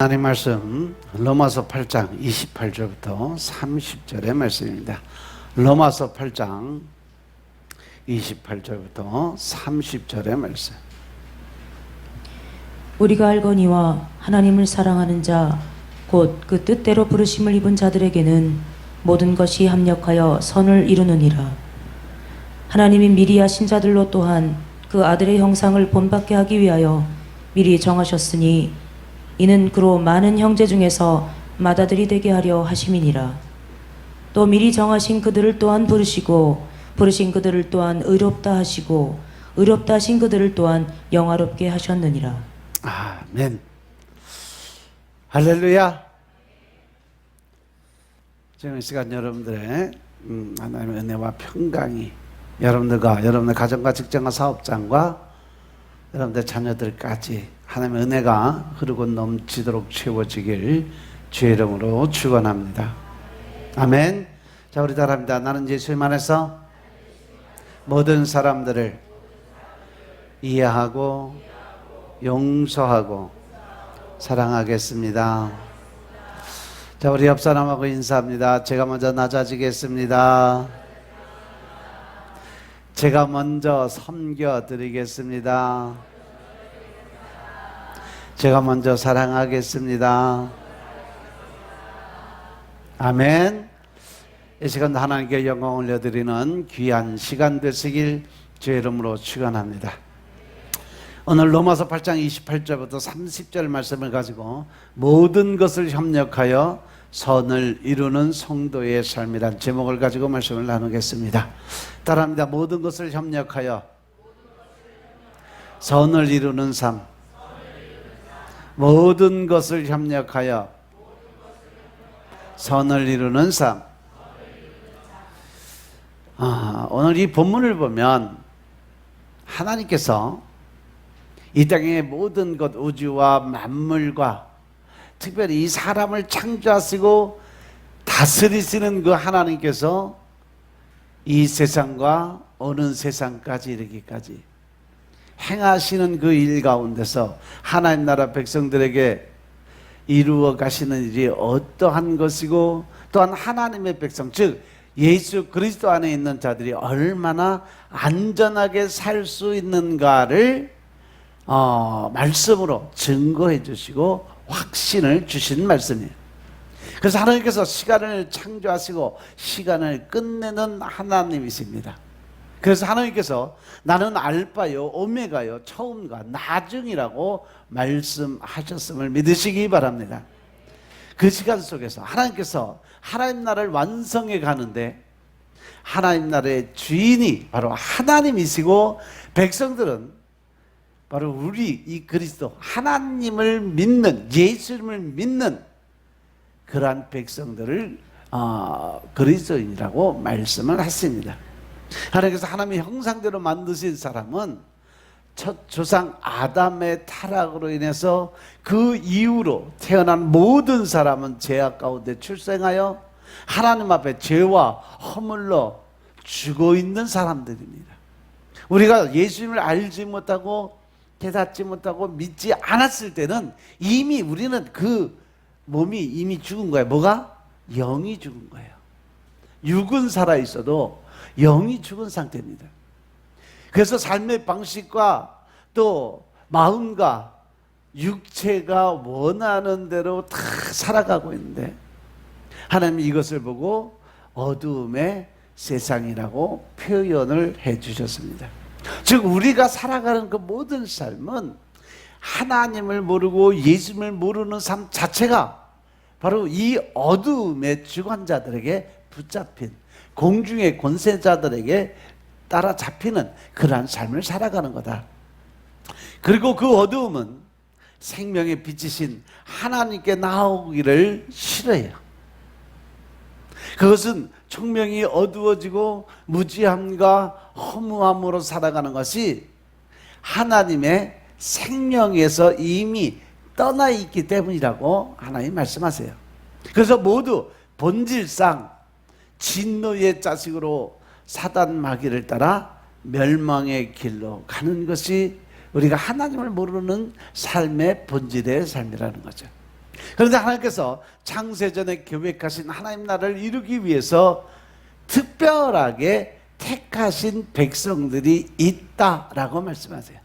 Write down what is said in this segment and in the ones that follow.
하나님 말씀 로마서 8장 28절부터 30절의 말씀입니다. 로마서 8장 28절부터 30절의 말씀. 우리가 알거니와 하나님을 사랑하는 자 곧 그 뜻대로 부르심을 입은 자들에게는 모든 것이 합력하여 선을 이루느니라. 하나님이 미리 하신 자들로 또한 그 아들의 형상을 본받게 하기 위하여 미리 정하셨으니 이는 그로 많은 형제 중에서 맏아들이 되게 하려 하심이니라. 또 미리 정하신 그들을 또한 부르시고 부르신 그들을 또한 의롭다 하시고 의롭다 하신 그들을 또한 영화롭게 하셨느니라. 아멘. 할렐루야. 지금 이 시간 여러분들의 하나님의 은혜와 평강이 여러분들 가정과 직장과 사업장과 여러분들 자녀들까지 하나님의 은혜가 흐르고 넘치도록 채워지길 주의 이름으로 축원합니다. 아멘. 자, 우리 따라합니다. 나는 예수님 안에서 모든 사람들을 이해하고 용서하고 사랑하겠습니다. 자, 우리 옆 사람하고 인사합니다. 제가 먼저 낮아지겠습니다. 제가 먼저 섬겨드리겠습니다. 제가 먼저 사랑하겠습니다. 아멘. 이 시간도 하나님께 영광 올려드리는 귀한 시간 되시길 주의 이름으로 축원합니다. 오늘 로마서 8장 28절부터 30절 말씀을 가지고 모든 것을 협력하여 선을 이루는 성도의 삶이란 제목을 가지고 말씀을 나누겠습니다. 따라합니다. 모든 것을 협력하여 선을 이루는 삶. 모든 것을 협력하여 선을 이루는 삶. 오늘 이 본문을 보면 하나님께서 이 땅의 모든 것, 우주와 만물과 특별히 이 사람을 창조하시고 다스리시는 그 하나님께서 이 세상과 오는 세상까지 이르기까지 행하시는 그 일 가운데서 하나님 나라 백성들에게 이루어 가시는 일이 어떠한 것이고, 또한 하나님의 백성, 즉 예수 그리스도 안에 있는 자들이 얼마나 안전하게 살 수 있는가를 말씀으로 증거해 주시고 확신을 주신 말씀이에요. 그래서 하나님께서 시간을 창조하시고 시간을 끝내는 하나님이십니다. 그래서 하나님께서 나는 알파요 오메가요 처음과 나중이라고 말씀하셨음을 믿으시기 바랍니다. 그 시간 속에서 하나님께서 하나님 나라를 완성해 가는데 하나님 나라의 주인이 바로 하나님이시고 백성들은 바로 우리 이 그리스도 하나님을 믿는, 예수님을 믿는 그러한 백성들을 그리스도인이라고 말씀을 하십니다. 하나님께서 하나님의 형상대로 만드신 사람은 첫 조상 아담의 타락으로 인해서 그 이후로 태어난 모든 사람은 죄악 가운데 출생하여 하나님 앞에 죄와 허물로 죽어 있는 사람들입니다. 우리가 예수님을 알지 못하고 깨닫지 못하고 믿지 않았을 때는 이미 우리는 그 몸이 이미 죽은 거예요. 뭐가? 영이 죽은 거예요. 육은 살아있어도 영이 죽은 상태입니다. 그래서 삶의 방식과 또 마음과 육체가 원하는 대로 다 살아가고 있는데 하나님이 이것을 보고 어두움의 세상이라고 표현을 해 주셨습니다. 즉 우리가 살아가는 그 모든 삶은 하나님을 모르고 예수님을 모르는 삶 자체가 바로 이 어두움의 주관자들에게 붙잡힌, 공중의 권세자들에게 따라잡히는 그러한 삶을 살아가는 거다. 그리고 그 어두움은 생명의 빛이신 하나님께 나오기를 싫어해요. 그것은 총명이 어두워지고 무지함과 허무함으로 살아가는 것이 하나님의 생명에서 이미 떠나 있기 때문이라고 하나님 말씀하세요. 그래서 모두 본질상 진노의 자식으로 사단 마귀를 따라 멸망의 길로 가는 것이 우리가 하나님을 모르는 삶의 본질의 삶이라는 거죠. 그런데 하나님께서 창세전에 계획하신 하나님 나라를 이루기 위해서 특별하게 택하신 백성들이 있다라고 말씀하세요.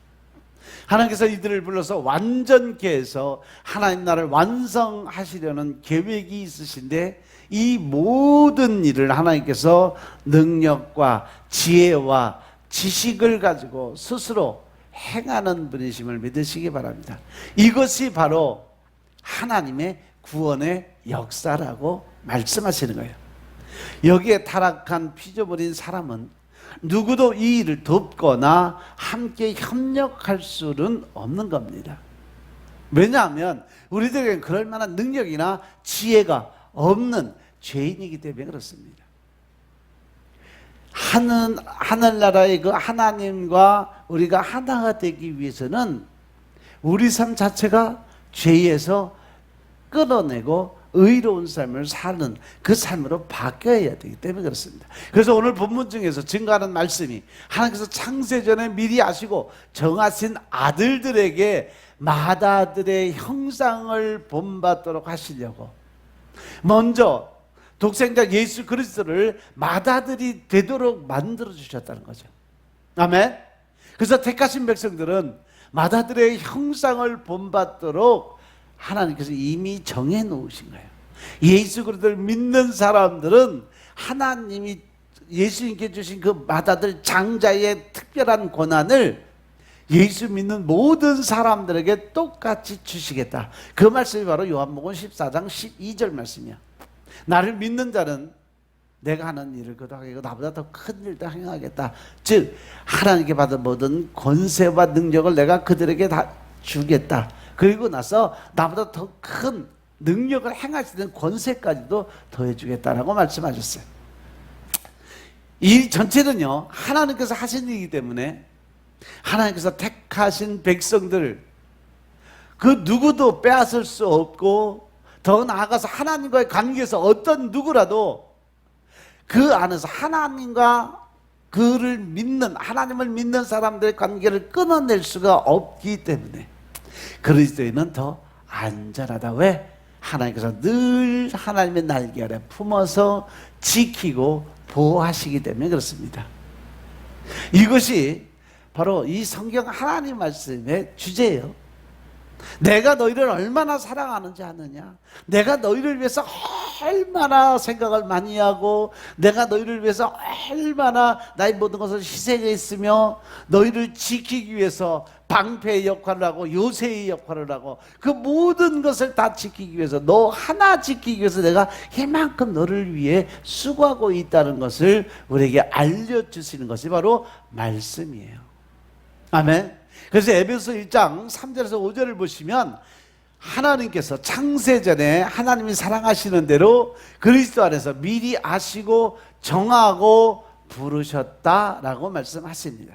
하나님께서 이들을 불러서 완전케 해서 하나님 나라를 완성하시려는 계획이 있으신데, 이 모든 일을 하나님께서 능력과 지혜와 지식을 가지고 스스로 행하는 분이심을 믿으시기 바랍니다. 이것이 바로 하나님의 구원의 역사라고 말씀하시는 거예요. 여기에 타락한 피조물인 사람은 누구도 이 일을 돕거나 함께 협력할 수는 없는 겁니다. 왜냐하면 우리들에게는 그럴 만한 능력이나 지혜가 없는 죄인이기 때문에 그렇습니다. 하늘나라의 그 하나님과 우리가 하나가 되기 위해서는 우리 삶 자체가 죄에서 끊어내고 의로운 삶을 사는 그 삶으로 바뀌어야 되기 때문에 그렇습니다. 그래서 오늘 본문 중에서 증거하는 말씀이, 하나님께서 창세전에 미리 아시고 정하신 아들들에게 맏아들의 형상을 본받도록 하시려고 먼저 독생자 예수 그리스도를 맏아들이 되도록 만들어 주셨다는 거죠. 아멘. 그래서 택하신 백성들은 맏아들의 형상을 본받도록 하나님께서 이미 정해 놓으신 거예요. 예수 그리스도를 믿는 사람들은 하나님이 예수님께 주신 그 맏아들 장자의 특별한 권한을 예수 믿는 모든 사람들에게 똑같이 주시겠다. 그 말씀이 바로 요한복음 14장 12절 말씀이야. 나를 믿는 자는 내가 하는 일을 그도 하겠고 나보다 더 큰 일도 행하겠다. 즉 하나님께 받은 모든 권세와 능력을 내가 그들에게 다 주겠다. 그리고 나서 나보다 더 큰 능력을 행할 수 있는 권세까지도 더해주겠다라고 말씀하셨어요. 이 전체는요, 하나님께서 하신 일이기 때문에 하나님께서 택하신 백성들 그 누구도 빼앗을 수 없고, 더 나아가서 하나님과의 관계에서 어떤 누구라도 그 안에서 하나님과 그를 믿는, 하나님을 믿는 사람들의 관계를 끊어낼 수가 없기 때문에 그리스도인은 더 안전하다. 왜? 하나님께서 늘 하나님의 날개 아래 품어서 지키고 보호하시기 때문에 그렇습니다. 이것이 바로 이 성경 하나님 말씀의 주제예요. 내가 너희를 얼마나 사랑하는지 아느냐? 내가 너희를 위해서 얼마나 생각을 많이 하고, 내가 너희를 위해서 얼마나 나의 모든 것을 희생했으며, 너희를 지키기 위해서 방패의 역할을 하고 요새의 역할을 하고 그 모든 것을 다 지키기 위해서, 너 하나 지키기 위해서 내가 이만큼 너를 위해 수고하고 있다는 것을 우리에게 알려주시는 것이 바로 말씀이에요. 아멘. 그래서 에베소 1장 3절에서 5절을 보시면 하나님께서 창세전에 하나님이 사랑하시는 대로 그리스도 안에서 미리 아시고 정하고 부르셨다라고 말씀하십니다.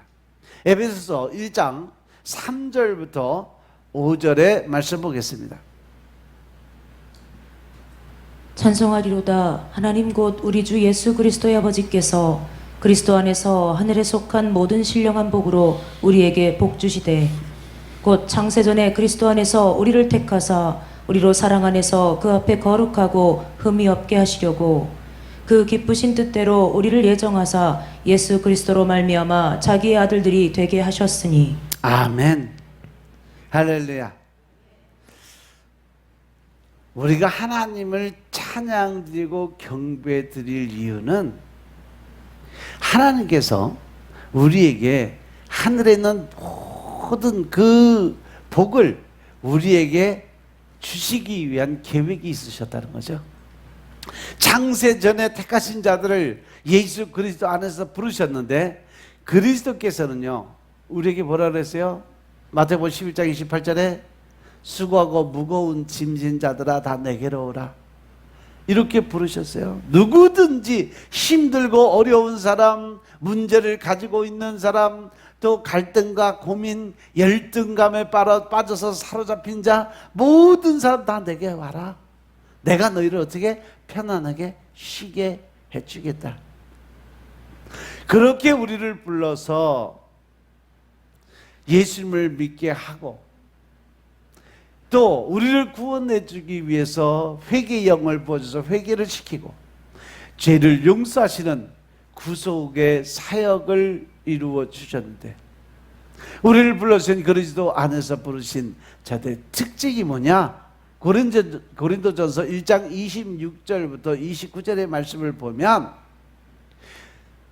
에베소서 1장 3절부터 5절의 말씀 보겠습니다. 찬송하리로다. 하나님 곧 우리 주 예수 그리스도의 아버지께서 그리스도 안에서 하늘에 속한 모든 신령한 복으로 우리에게 복 주시되, 곧 창세전에 그리스도 안에서 우리를 택하사 우리로 사랑 안에서 그 앞에 거룩하고 흠이 없게 하시려고 그 기쁘신 뜻대로 우리를 예정하사 예수 그리스도로 말미암아 자기의 아들들이 되게 하셨으니. 아멘. 할렐루야. 우리가 하나님을 찬양드리고 경배드릴 이유는 하나님께서 우리에게 하늘에 있는 모든 그 복을 우리에게 주시기 위한 계획이 있으셨다는 거죠. 창세전에 택하신 자들을 예수 그리스도 안에서 부르셨는데, 그리스도께서는요 우리에게 뭐라 그랬어요? 마태복음 11장 28절에 수고하고 무거운 짐진 자들아 다 내게로 오라, 이렇게 부르셨어요. 누구든지 힘들고 어려운 사람, 문제를 가지고 있는 사람, 또 갈등과 고민, 열등감에 빠져서 사로잡힌 자, 모든 사람 다 내게 와라. 내가 너희를 어떻게 편안하게 쉬게 해주겠다. 그렇게 우리를 불러서 예수님을 믿게 하고 또 우리를 구원해 주기 위해서 회개의 영을 부어줘서 회개를 시키고 죄를 용서하시는 구속의 사역을 이루어 주셨는데, 우리를 불러주신 그리스도 안에서 부르신 자들의 특징이 뭐냐? 고린도전서 1장 26절부터 29절의 말씀을 보면,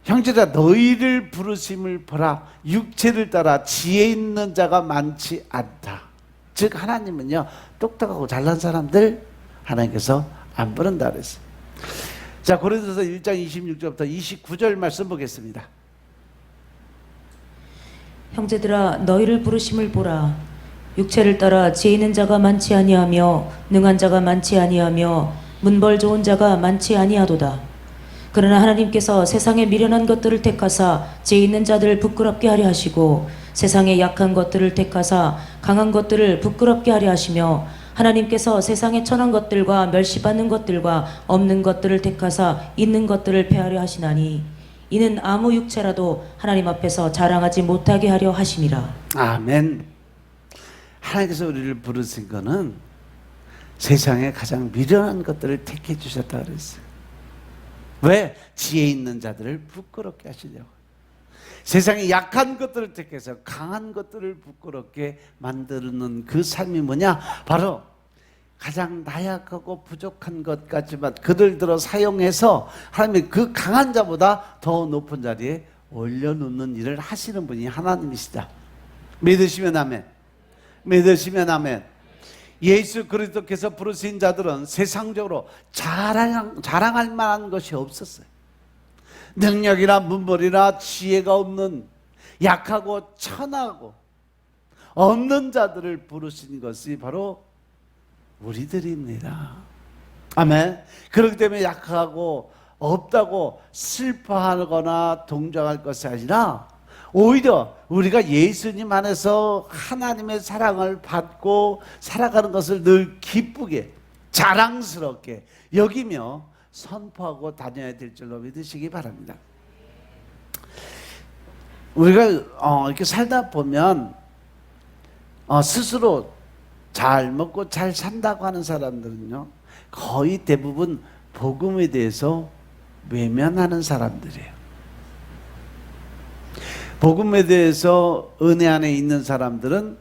형제들아 너희를 부르심을 보라. 육체를 따라 지혜 있는 자가 많지 않다. 즉 하나님은요, 똑똑하고 잘난 사람들 하나님께서 안 부른다 그랬어요. 자, 고린도서 1장 26절부터 29절 말씀 보겠습니다. 형제들아 너희를 부르심을 보라. 육체를 따라 지혜 있는 자가 많지 아니하며 능한 자가 많지 아니하며 문벌 좋은 자가 많지 아니하도다. 그러나 하나님께서 세상에 미련한 것들을 택하사 지혜 있는 자들을 부끄럽게 하려 하시고 세상에 약한 것들을 택하사 강한 것들을 부끄럽게 하려 하시며 하나님께서 세상에 천한 것들과 멸시받는 것들과 없는 것들을 택하사 있는 것들을 폐하려 하시나니 이는 아무 육체라도 하나님 앞에서 자랑하지 못하게 하려 하심이라. 아멘. 하나님께서 우리를 부르신 거는 세상에 가장 미련한 것들을 택해 주셨다 그랬어요. 왜? 지혜 있는 자들을 부끄럽게 하시려고. 세상에 약한 것들을 택해서 강한 것들을 부끄럽게 만드는 그 삶이 뭐냐? 바로 가장 나약하고 부족한 것 같지만 그들들어 사용해서 하나님이 그 강한 자보다 더 높은 자리에 올려놓는 일을 하시는 분이 하나님이시다. 믿으시면 아멘. 믿으시면 아멘. 예수 그리스도께서 부르신 자들은 세상적으로 자랑할 만한 것이 없었어요. 능력이나 문벌이나 지혜가 없는 약하고 천하고 없는 자들을 부르신 것이 바로 우리들입니다. 아멘. 그렇기 때문에 약하고 없다고 슬퍼하거나 동정할 것이 아니라 오히려 우리가 예수님 안에서 하나님의 사랑을 받고 살아가는 것을 늘 기쁘게 자랑스럽게 여기며 선포하고 다녀야 될 줄로 믿으시기 바랍니다. 우리가 이렇게 살다 보면 스스로 잘 먹고 잘 산다고 하는 사람들은요, 거의 대부분 복음에 대해서 외면하는 사람들이에요. 복음에 대해서 은혜 안에 있는 사람들은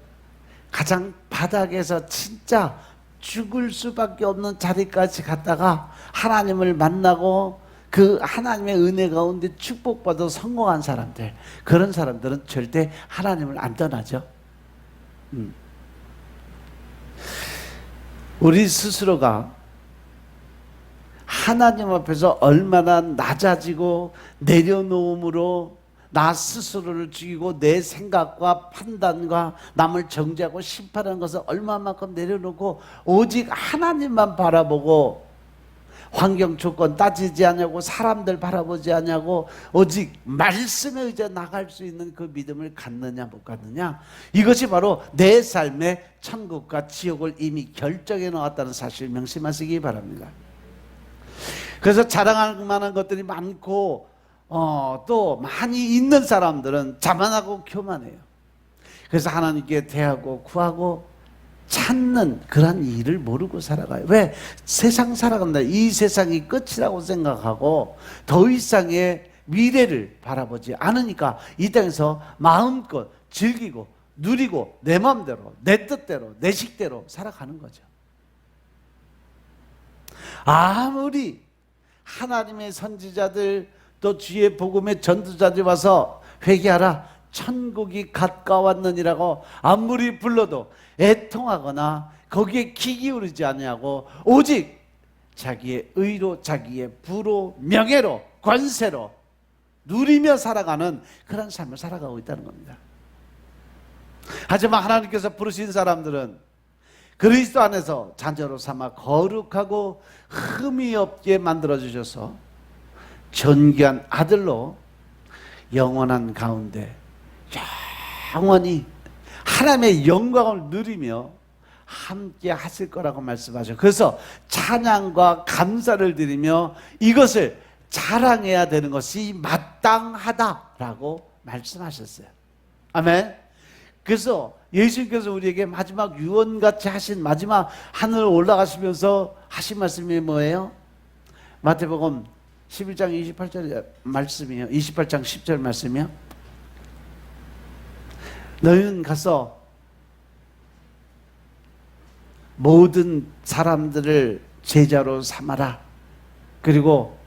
가장 바닥에서 진짜 죽을 수밖에 없는 자리까지 갔다가 하나님을 만나고 그 하나님의 은혜 가운데 축복받아 성공한 사람들, 그런 사람들은 절대 하나님을 안 떠나죠. 우리 스스로가 하나님 앞에서 얼마나 낮아지고 내려놓음으로 나 스스로를 죽이고 내 생각과 판단과 남을 정죄하고 심판하는 것을 얼마만큼 내려놓고 오직 하나님만 바라보고 환경 조건 따지지 않냐고 사람들 바라보지 않냐고 오직 말씀에 의지해 나갈 수 있는 그 믿음을 갖느냐 못 갖느냐, 이것이 바로 내 삶의 천국과 지옥을 이미 결정해 놓았다는 사실 명심하시기 바랍니다. 그래서 자랑할 만한 것들이 많고 또 많이 있는 사람들은 자만하고 교만해요. 그래서 하나님께 대하고 구하고 찾는 그런 일을 모르고 살아가요. 왜? 세상 살아간다. 이 세상이 끝이라고 생각하고 더 이상의 미래를 바라보지 않으니까 이 땅에서 마음껏 즐기고 누리고 내 마음대로 내 뜻대로 내 식대로 살아가는 거죠. 아무리 하나님의 선지자들 또 주의 복음의 전도자들이 와서 회개하라 천국이 가까웠느니라고 아무리 불러도 애통하거나 거기에 귀 기울이지 않냐고 오직 자기의 의로 자기의 부로 명예로 권세로 누리며 살아가는 그런 삶을 살아가고 있다는 겁니다. 하지만 하나님께서 부르신 사람들은 그리스도 안에서 자녀로 삼아 거룩하고 흠이 없게 만들어주셔서 존귀한 아들로 영원한 가운데 영원히 하나님의 영광을 누리며 함께 하실 거라고 말씀하셔. 그래서 찬양과 감사를 드리며 이것을 자랑해야 되는 것이 마땅하다라고 말씀하셨어요. 아멘. 그래서 예수님께서 우리에게 마지막 유언같이 하신 마지막 하늘 올라가시면서 하신 말씀이 뭐예요? 마태복음 11장 28절 말씀이요. 28장 10절 말씀이요. 너희는 가서 모든 사람들을 제자로 삼아라. 그리고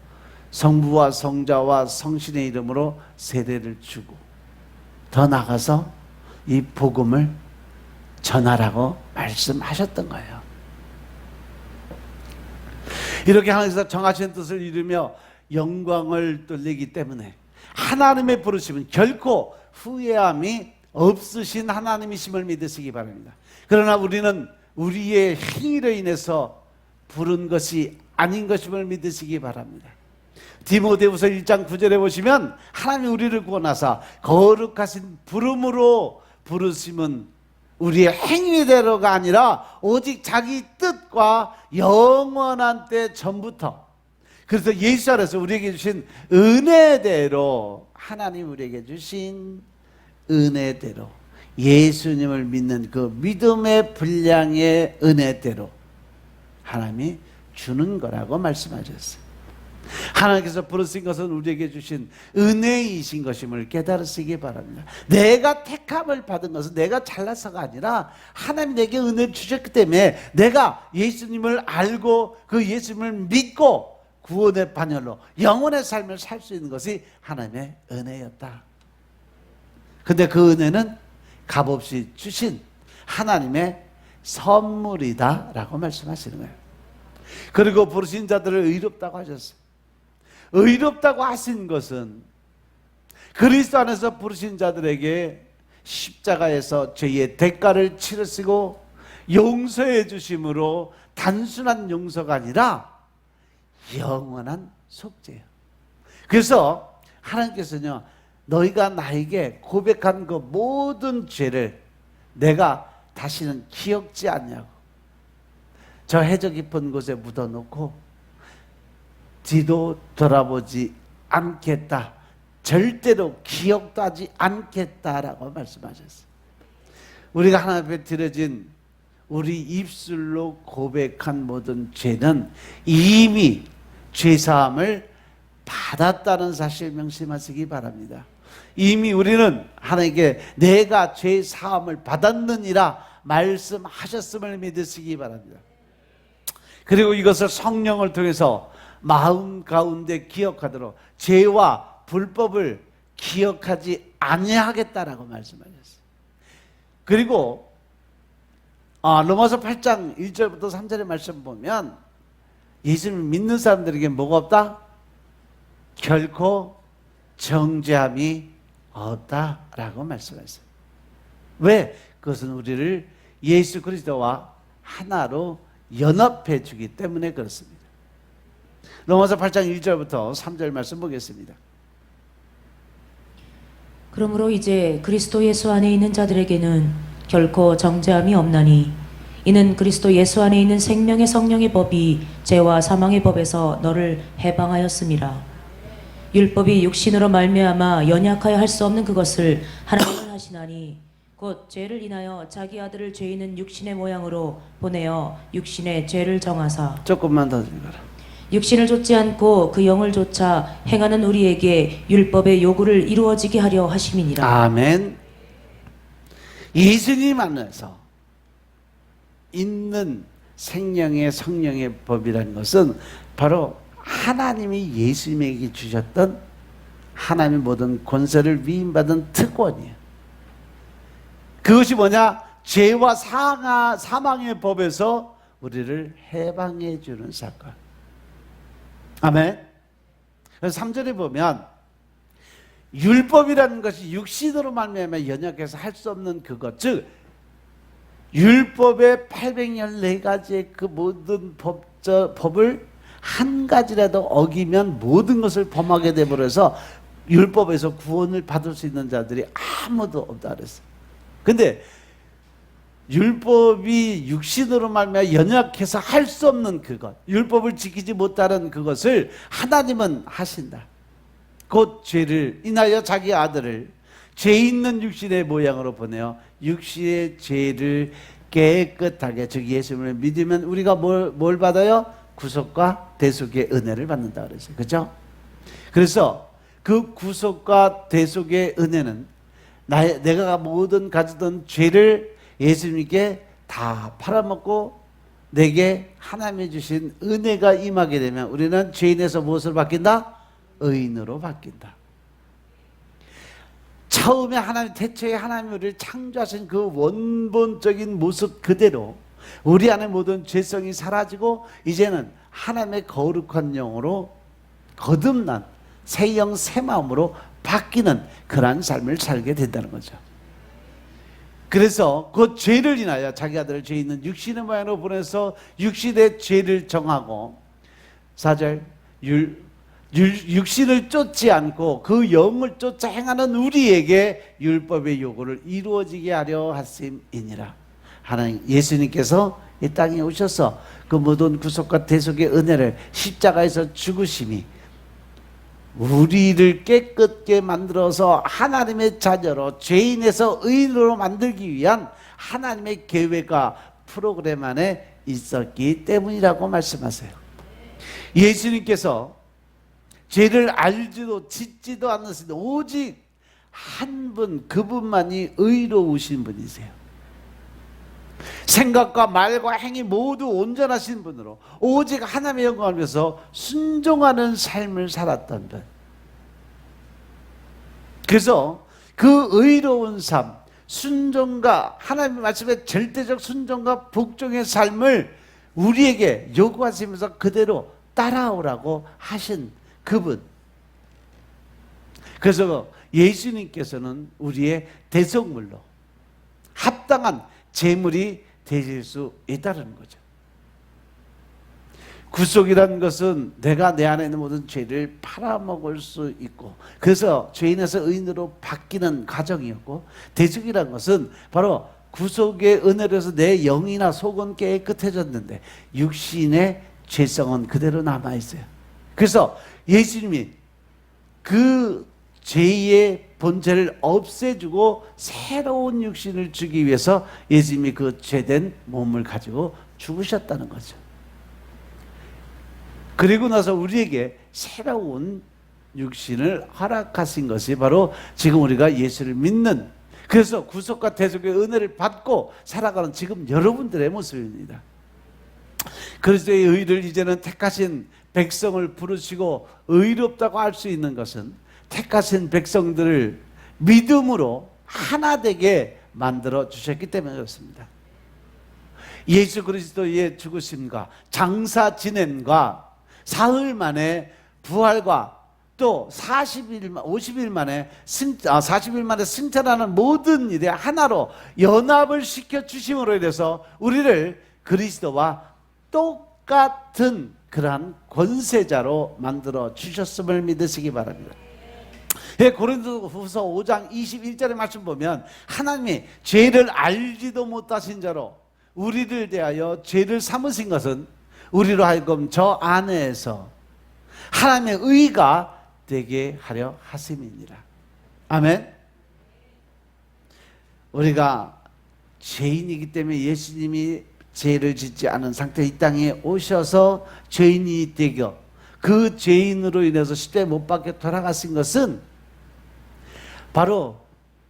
성부와 성자와 성신의 이름으로 세례를 주고 더 나가서 이 복음을 전하라고 말씀하셨던 거예요. 이렇게 하나님께서 정하신 뜻을 이루며 영광을 돌리기 때문에 하나님의 부르심은 결코 후회함이 없으신 하나님이심을 믿으시기 바랍니다. 그러나 우리는 우리의 행위로 인해서 부른 것이 아닌 것임을 믿으시기 바랍니다. 디모데후서 1장 9절에 보시면 하나님이 우리를 구원하사 거룩하신 부름으로 부르심은 우리의 행위대로가 아니라 오직 자기 뜻과 영원한 때 전부터, 그래서 예수 안에서 우리에게 주신 은혜대로, 하나님 우리에게 주신 은혜대로, 예수님을 믿는 그 믿음의 분량의 은혜대로 하나님이 주는 거라고 말씀하셨어요. 하나님께서 부르신 것은 우리에게 주신 은혜이신 것임을 깨달으시기 바랍니다. 내가 택함을 받은 것은 내가 잘나서가 아니라 하나님이 내게 은혜를 주셨기 때문에 내가 예수님을 알고 그 예수님을 믿고 구원의 반열로 영원의 삶을 살 수 있는 것이 하나님의 은혜였다. 근데 그 은혜는 값없이 주신 하나님의 선물이다 라고 말씀하시는 거예요. 그리고 부르신 자들을 의롭다고 하셨어요. 의롭다고 하신 것은 그리스도 안에서 부르신 자들에게 십자가에서 죄의 대가를 치르시고 용서해 주심으로 단순한 용서가 아니라 영원한 속죄예요. 그래서 하나님께서는요, 너희가 나에게 고백한 그 모든 죄를 내가 다시는 기억지 않냐고, 저 해저 깊은 곳에 묻어놓고 뒤도 돌아보지 않겠다, 절대로 기억도 하지 않겠다라고 말씀하셨어요. 우리가 하나님 앞에 드려진 우리 입술로 고백한 모든 죄는 이미 죄사함을 받았다는 사실 명심하시기 바랍니다. 이미 우리는 하나님께 내가 죄사함을 받았느니라 말씀하셨음을 믿으시기 바랍니다. 그리고 이것을 성령을 통해서 마음 가운데 기억하도록 죄와 불법을 기억하지 아니하겠다라고 말씀하셨어요. 그리고 로마서 8장 1절부터 3절의 말씀 보면 예수님을 믿는 사람들에게 뭐가 없다? 결코 정죄함이 없다라고 말씀하셨어요. 왜? 그것은 우리를 예수 그리스도와 하나로 연합해 주기 때문에 그렇습니다. 로마서 8장 1절부터 3절 말씀 보겠습니다. 그러므로 이제 그리스도 예수 안에 있는 자들에게는 결코 정죄함이 없나니 이는 그리스도 예수 안에 있는 생명의 성령의 법이 죄와 사망의 법에서 너를 해방하였음이라. 율법이 육신으로 말미암아 연약하여 할 수 없는 그것을 하나님은 하시나니 곧 죄를 인하여 자기 아들을 죄 있는 육신의 모양으로 보내어 육신의 죄를 정하사, 조금만 더 읽어라. 육신을 좇지 않고 그 영을 좇아 행하는 우리에게 율법의 요구를 이루어지게 하려 하심이니라. 아멘. 예수님 안에서 있는 생명의 성령의 법이라는 것은 바로 하나님이 예수님에게 주셨던 하나님의 모든 권세를 위임받은 특권이에요. 그것이 뭐냐? 죄와 사망의 법에서 우리를 해방해 주는 사건. 아멘. 그래서 3절에 보면 율법이라는 것이 육신으로 말미암아 연약해서 할 수 없는 그것, 즉 율법의 814가지의 그 모든 법을 한 가지라도 어기면 모든 것을 범하게 되버려서 율법에서 구원을 받을 수 있는 자들이 아무도 없다 그랬어요. 근데 율법이 육신으로 말미암아 연약해서 할 수 없는 그것, 율법을 지키지 못하는 그것을 하나님은 하신다. 곧 죄를 인하여 자기 아들을 죄 있는 육신의 모양으로 보내어 육신의 죄를 깨끗하게, 즉 예수님을 믿으면 우리가 뭘 받아요? 구속과 대속의 은혜를 받는다 그랬어요. 그렇죠? 그래서 그 구속과 대속의 은혜는 내가 모든 가지던 죄를 예수님께 다 팔아먹고 내게 하나님이 주신 은혜가 임하게 되면 우리는 죄인에서 무엇으로 바뀐다? 의인으로 바뀐다. 처음에 하나님, 태초에 하나님이 우리를 창조하신 그 원본적인 모습 그대로 우리 안에 모든 죄성이 사라지고 이제는 하나님의 거룩한 영으로 거듭난 새 영 새 마음으로 바뀌는 그러한 삶을 살게 된다는 거죠. 그래서 그 죄를 인하여 자기 아들을 죄 있는 육신의 모양으로 보내서 육신의 죄를 정하고 4절 육신을 쫓지 않고 그 영을 쫓아 행하는 우리에게 율법의 요구를 이루어지게 하려 하심이니라. 하나님 예수님께서 이 땅에 오셔서 그 모든 구속과 대속의 은혜를 십자가에서 죽으심이 우리를 깨끗게 만들어서 하나님의 자녀로 죄인에서 의인으로 만들기 위한 하나님의 계획과 프로그램 안에 있었기 때문이라고 말씀하세요. 예수님께서 죄를 알지도 짓지도 않으신 오직 한 분, 그분만이 의로우신 분이세요. 생각과 말과 행위 모두 온전하신 분으로 오직 하나님의 영광을 위해서 순종하는 삶을 살았던 분. 그래서 그 의로운 삶, 순종과 하나님의 말씀의 절대적 순종과 복종의 삶을 우리에게 요구하시면서 그대로 따라오라고 하신 그분. 그래서 예수님께서는 우리의 대속물로 합당한 제물이 되실 수 있다는 거죠. 구속이라는 것은 내가 내 안에 있는 모든 죄를 팔아먹을 수 있고 그래서 죄인에서 의인으로 바뀌는 과정이었고, 대속이라는 것은 바로 구속의 은혜로서 내 영이나 속은 깨끗해졌는데 육신의 죄성은 그대로 남아있어요. 그래서 예수님이 그 죄의 본체를 없애주고 새로운 육신을 주기 위해서 예수님이 그 죄된 몸을 가지고 죽으셨다는 거죠. 그리고 나서 우리에게 새로운 육신을 허락하신 것이 바로 지금 우리가 예수를 믿는, 그래서 구속과 대속의 은혜를 받고 살아가는 지금 여러분들의 모습입니다. 그리스도의 의를 이제는 택하신 백성을 부르시고 의롭다고 할 수 있는 것은 택하신 백성들을 믿음으로 하나 되게 만들어 주셨기 때문에 그렇습니다. 예수 그리스도의 죽으심과 장사 지냄과 사흘 만에 부활과 또 50일 만에 40일 만에 승천하는 모든 일에 하나로 연합을 시켜 주심으로 인해서 우리를 그리스도와 똑같은 그러한 권세자로 만들어 주셨음을 믿으시기 바랍니다. 고린도후서 5장 21절의 말씀 보면 하나님이 죄를 알지도 못하신 자로 우리를 대하여 죄를 삼으신 것은 우리로 하여금 저 안에서 하나님의 의가 되게 하려 하심이니라. 아멘. 우리가 죄인이기 때문에 예수님이 죄를 짓지 않은 상태 이 땅에 오셔서 죄인이 되고 그 죄인으로 인해서 십자가에 못 박혀 돌아가신 것은 바로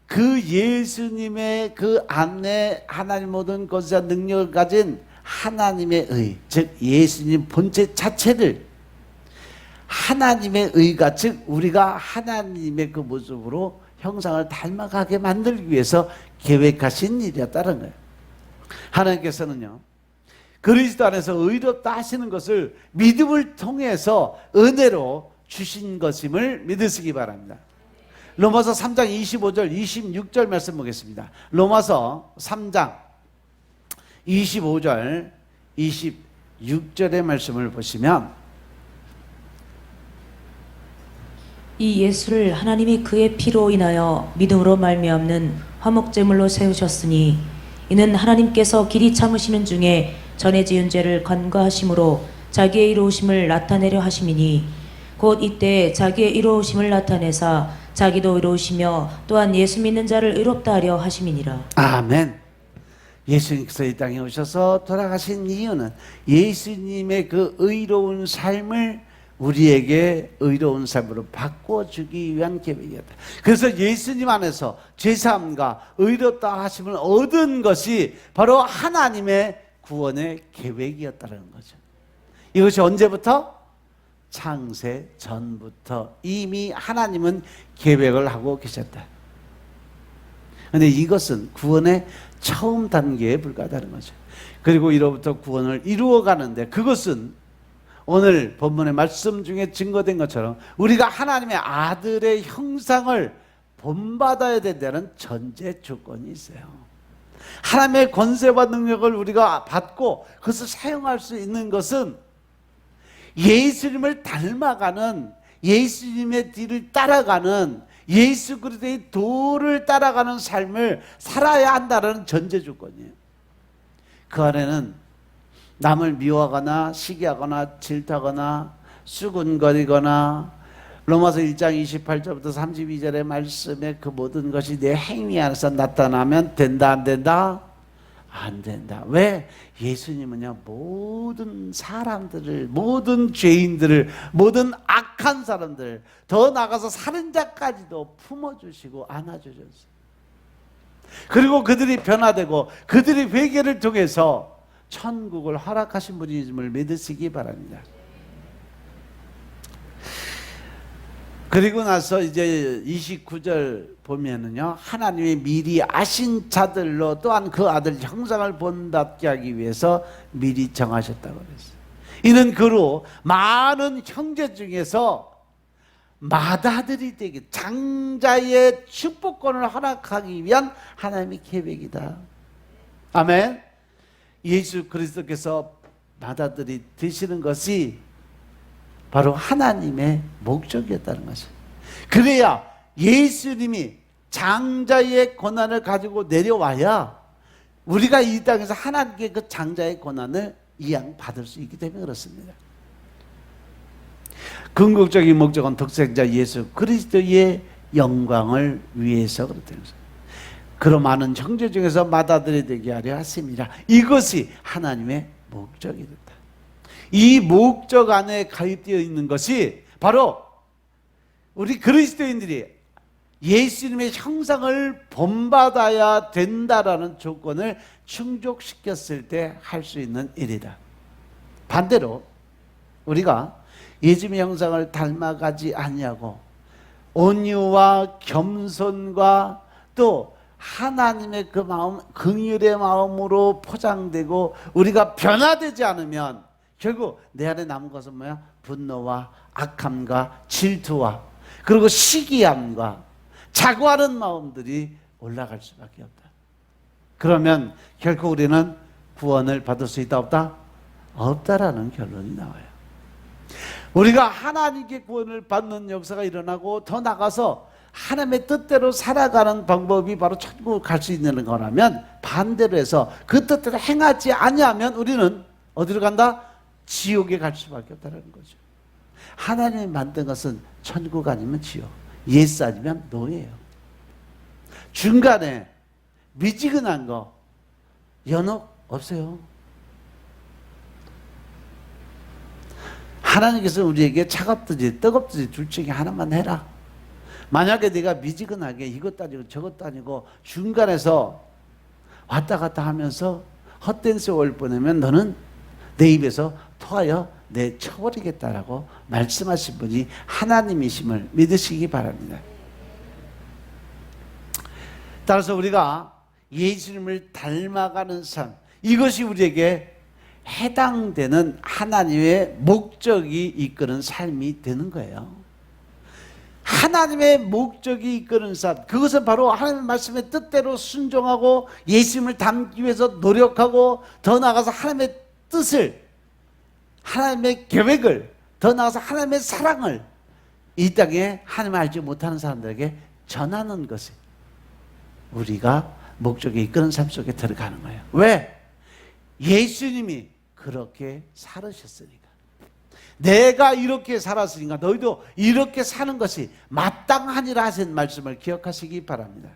그 예수님의 그 안에 하나님 모든 권세와 능력을 가진 하나님의 의, 즉 예수님 본체 자체를 하나님의 의가, 즉 우리가 하나님의 그 모습으로 형상을 닮아가게 만들기 위해서 계획하신 일이었다는 거예요. 하나님께서는요 그리스도 안에서 의롭다 하시는 것을 믿음을 통해서 은혜로 주신 것임을 믿으시기 바랍니다. 로마서 3장 25절 26절 말씀 보겠습니다. 로마서 3장 25절 26절의 말씀을 보시면 이 예수를 하나님이 그의 피로 인하여 믿음으로 말미암는 화목제물로 세우셨으니 이는 하나님께서 길이 참으시는 중에 전에 지은 죄를 간과하심으로 자기의 이로우심을 나타내려 하심이니 곧 이때 자기의 이로우심을 나타내사 자기도 의로우시며 또한 예수 믿는 자를 의롭다 하려 하심이니라. 아멘. 예수님께서 이 땅에 오셔서 돌아가신 이유는 예수님의 그 의로운 삶을 우리에게 의로운 삶으로 바꿔주기 위한 계획이었다. 그래서 예수님 안에서 죄사함과 의롭다 하심을 얻은 것이 바로 하나님의 구원의 계획이었다는 거죠. 이것이 언제부터? 창세 전부터 이미 하나님은 계획을 하고 계셨다. 그런데 이것은 구원의 처음 단계에 불과하다는 거죠. 그리고 이로부터 구원을 이루어가는데 그것은 오늘 본문의 말씀 중에 증거된 것처럼 우리가 하나님의 아들의 형상을 본받아야 된다는 전제 조건이 있어요. 하나님의 권세와 능력을 우리가 받고 그것을 사용할 수 있는 것은 예수님을 닮아가는, 예수님의 뒤를 따라가는, 예수 그리스도의 도를 따라가는 삶을 살아야 한다는 전제 조건이에요. 그 안에는 남을 미워하거나 시기하거나 질투하거나 수군거리거나 로마서 1장 28절부터 32절의 말씀에 그 모든 것이 내 행위 안에서 나타나면 된다 안 된다? 안 된다. 왜? 예수님은요 모든 사람들을, 모든 죄인들을, 모든 악한 사람들, 더 나아가서 살인자까지도 품어주시고 안아주셨어요. 그리고 그들이 변화되고 그들이 회개를 통해서 천국을 허락하신 분임을 믿으시기 바랍니다. 그리고 나서 이제 29절 보면은요, 하나님이 미리 아신 자들로 또한 그 아들 형상을 본답게 하기 위해서 미리 정하셨다고 그랬어요. 이는 그로 많은 형제 중에서 맏아들이 되기, 장자의 축복권을 허락하기 위한 하나님의 계획이다. 아멘. 예수 그리스도께서 맏아들이 되시는 것이 바로 하나님의 목적이었다는 것이에요. 그래야 예수님이 장자의 권한을 가지고 내려와야 우리가 이 땅에서 하나님께 그 장자의 권한을 이양받을 수 있기 때문에 그렇습니다. 궁극적인 목적은 독생자 예수 그리스도의 영광을 위해서 그렇다는 것입니다. 그런 많은 형제 중에서 맏아들이 되게 하려 하심이라. 이것이 하나님의 목적이 됐다. 이 목적 안에 가입되어 있는 것이 바로 우리 그리스도인들이 예수님의 형상을 본받아야 된다라는 조건을 충족시켰을 때 할 수 있는 일이다. 반대로 우리가 예수님의 형상을 닮아가지 아니하고 온유와 겸손과 또 하나님의 그 마음, 긍휼의 마음으로 포장되고 우리가 변화되지 않으면 결국 내 안에 남은 것은 뭐야? 분노와 악함과 질투와 그리고 시기함과 자고하는 마음들이 올라갈 수밖에 없다. 그러면 결코 우리는 구원을 받을 수 있다 없다? 없다라는 결론이 나와요. 우리가 하나님께 구원을 받는 역사가 일어나고 더 나가서 하나님의 뜻대로 살아가는 방법이 바로 천국을 갈 수 있는 거라면, 반대로 해서 그 뜻대로 행하지 아니하면 우리는 어디로 간다? 지옥에 갈 수밖에 없다는 거죠. 하나님이 만든 것은 천국 아니면 지옥, 예수 아니면 노예예요. 중간에 미지근한 거 연옥 없어요. 하나님께서 우리에게 차갑든지 뜨겁든지 둘 중에 하나만 해라. 만약에 네가 미지근하게 이것도 아니고 저것도 아니고 중간에서 왔다 갔다 하면서 헛된 세월 보내면 너는 내 입에서 토하여 내쳐버리겠다라고 말씀하신 분이 하나님이심을 믿으시기 바랍니다. 따라서 우리가 예수님을 닮아가는 삶, 이것이 우리에게 해당되는 하나님의 목적이 이끄는 삶이 되는 거예요. 하나님의 목적이 이끄는 삶, 그것은 바로 하나님의 말씀의 뜻대로 순종하고 예수님을 닮기 위해서 노력하고 더 나아가서 하나님의 뜻을, 하나님의 계획을, 더 나아가서 하나님의 사랑을 이 땅에 하나님을 알지 못하는 사람들에게 전하는 것이 우리가 목적이 이끄는 삶 속에 들어가는 거예요. 왜? 예수님이 그렇게 살으셨으니까. 내가 이렇게 살았으니까 너희도 이렇게 사는 것이 마땅하니라 하신 말씀을 기억하시기 바랍니다.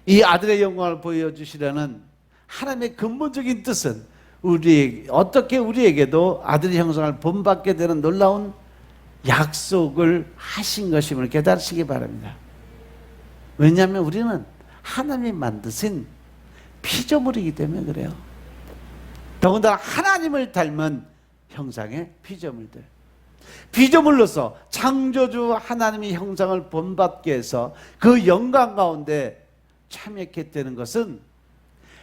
이 아들의 영광을 보여주시려는 하나님의 근본적인 뜻은 어떻게 우리에게도 아들의 형상을 본받게 되는 놀라운 약속을 하신 것임을 깨달으시기 바랍니다. 왜냐하면 우리는 하나님이 만드신 피조물이기 때문에 그래요. 더군다나 하나님을 닮은 형상의 피조물들. 피조물로서 창조주 하나님의 형상을 본받게 해서 그 영광 가운데 참여하게 되는 것은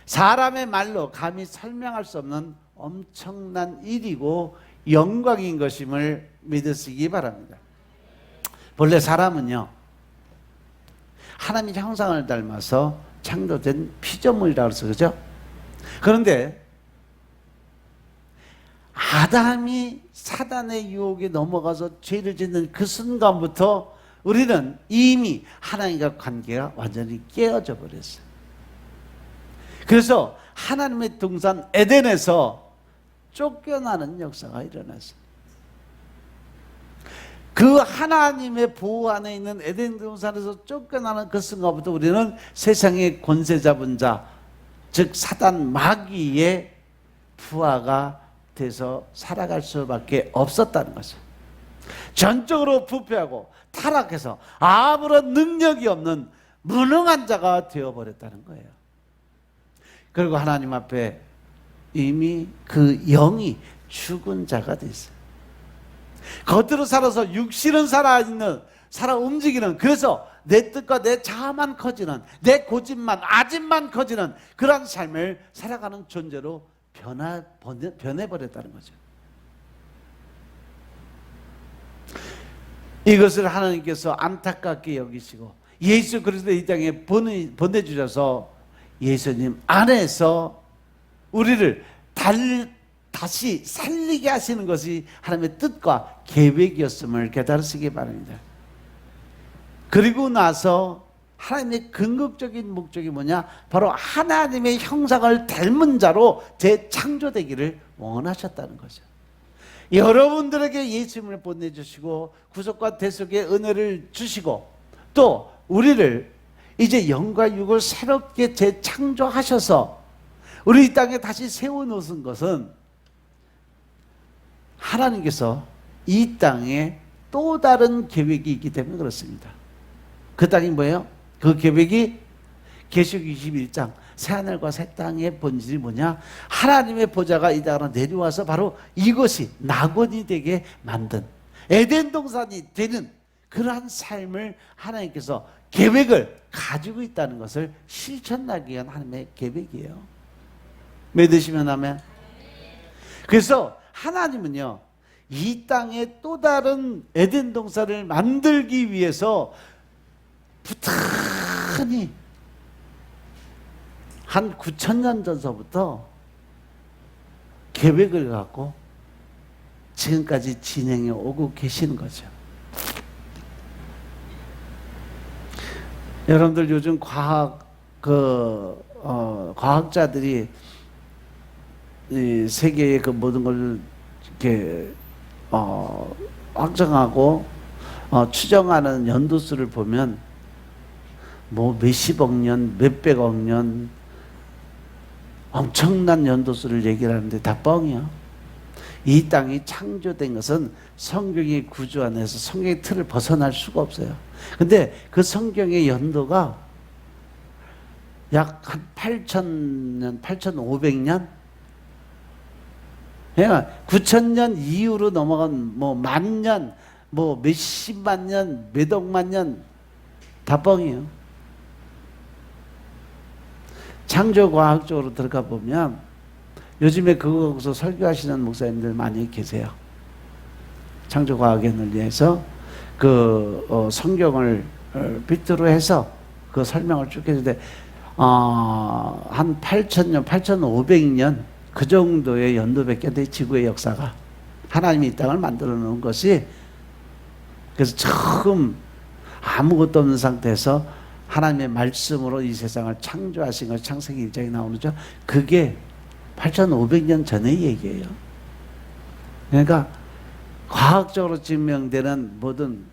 사람의 말로 감히 설명할 수 없는 엄청난 일이고 영광인 것임을 믿으시기 바랍니다. 본래 사람은요, 하나님의 형상을 닮아서 창조된 피조물이라고 해서 그죠? 그런데 아담이 사단의 유혹에 넘어가서 죄를 짓는 그 순간부터 우리는 이미 하나님과 관계가 완전히 깨어져 버렸어요. 그래서 하나님의 동산 에덴에서 쫓겨나는 역사가 일어났어요. 그 하나님의 보호 안에 있는 에덴 동산에서 쫓겨나는 그 순간부터 우리는 세상의 권세 잡은 자, 즉 사단 마귀의 부하가 돼서 살아갈 수밖에 없었다는 것이죠. 전적으로 부패하고 타락해서 아무런 능력이 없는 무능한 자가 되어버렸다는 거예요. 그리고 하나님 앞에 이미 그 영이 죽은 자가 됐어요. 겉으로 살아서 육신은 살아 움직이는, 그래서 내 뜻과 내 자아만 커지는, 내 고집만 아집만 커지는 그런 삶을 살아가는 존재로 변해버렸다는 거죠. 이것을 하나님께서 안타깝게 여기시고 예수 그리스도 이 땅에 보내주셔서 예수님 안에서 우리를 다시 살리게 하시는 것이 하나님의 뜻과 계획이었음을 깨달으시기 바랍니다. 그리고 나서 하나님의 궁극적인 목적이 뭐냐? 바로 하나님의 형상을 닮은 자로 재창조되기를 원하셨다는 거죠. 여러분들에게 예수님을 보내주시고 구속과 대속의 은혜를 주시고 또 우리를 이제 영과 육을 새롭게 재창조하셔서 우리 이 땅에 다시 세워놓으신 것은 하나님께서 이 땅에 또 다른 계획이 있기 때문에 그렇습니다. 그 땅이 뭐예요? 그 계획이 계시록 21장 새하늘과 새 땅의 본질이 뭐냐? 하나님의 보좌가 이 땅으로 내려와서 바로 이것이 낙원이 되게 만든 에덴 동산이 되는 그러한 삶을 하나님께서 계획을 가지고 있다는 것을 실천하기 위한 하나님의 계획이에요. 믿으시면 아멘. 그래서 하나님은요, 이 땅에 또 다른 에덴 동산을 만들기 위해서 부탄히 한 9,000년 전서부터 계획을 갖고 지금까지 진행해 오고 계시는 거죠. 여러분들 요즘 과학자들이 이 세계의 그 모든 걸 이렇게 확정하고 추정하는 연도수를 보면 뭐 몇십억 년, 몇백억 년 엄청난 연도수를 얘기를 하는데 다 뻥이야. 이 땅이 창조된 것은 성경의 구조 안에서 성경의 틀을 벗어날 수가 없어요. 근데 그 성경의 연도가 약 한 8,000년, 8,500년? 그러니까 9,000년 이후로 넘어간 뭐 만년, 뭐 몇십만 년, 몇억만 년 다 뻥이에요. 창조과학적으로 들어가 보면 요즘에 그거서 설교하시는 목사님들 많이 계세요. 창조과학의 논리에서 성경을 빗대로 해서 그 설명을 쭉 해주는데 한 8,000년, 8,500년 그 정도의 연도밖에 돼. 지구의 역사가 하나님이 이 땅을 만들어 놓은 것이, 그래서 처음 아무것도 없는 상태에서 하나님의 말씀으로 이 세상을 창조하신 것이 창세기 1장에 나오죠. 그게 8,500년 전의 얘기예요. 그러니까 과학적으로 증명되는 모든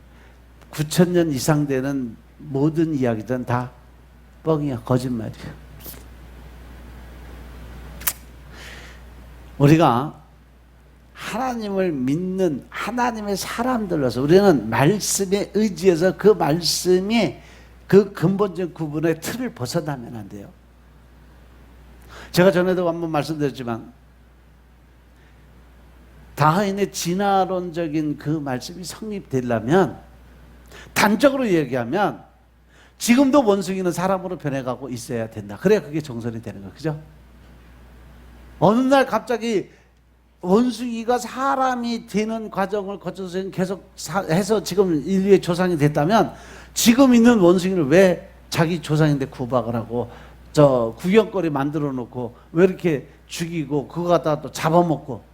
9,000년 이상 되는 모든 이야기들은 다 뻥이야, 거짓말이야. 우리가 하나님을 믿는 하나님의 사람들로서 우리는 말씀에 의지해서 그 말씀이 그 근본적 구분의 틀을 벗어나면 안 돼요. 제가 전에도 한번 말씀드렸지만 다윈의 진화론적인 그 말씀이 성립되려면 단적으로 얘기하면 지금도 원숭이는 사람으로 변해가고 있어야 된다. 그래야 그게 정선이 되는 거예요. 그죠? 어느 날 갑자기 원숭이가 사람이 되는 과정을 거쳐서 계속 해서 지금 인류의 조상이 됐다면 지금 있는 원숭이를 왜 자기 조상인데 구박을 하고 저 구경거리 만들어 놓고 왜 이렇게 죽이고 그거 갖다가 또 잡아먹고.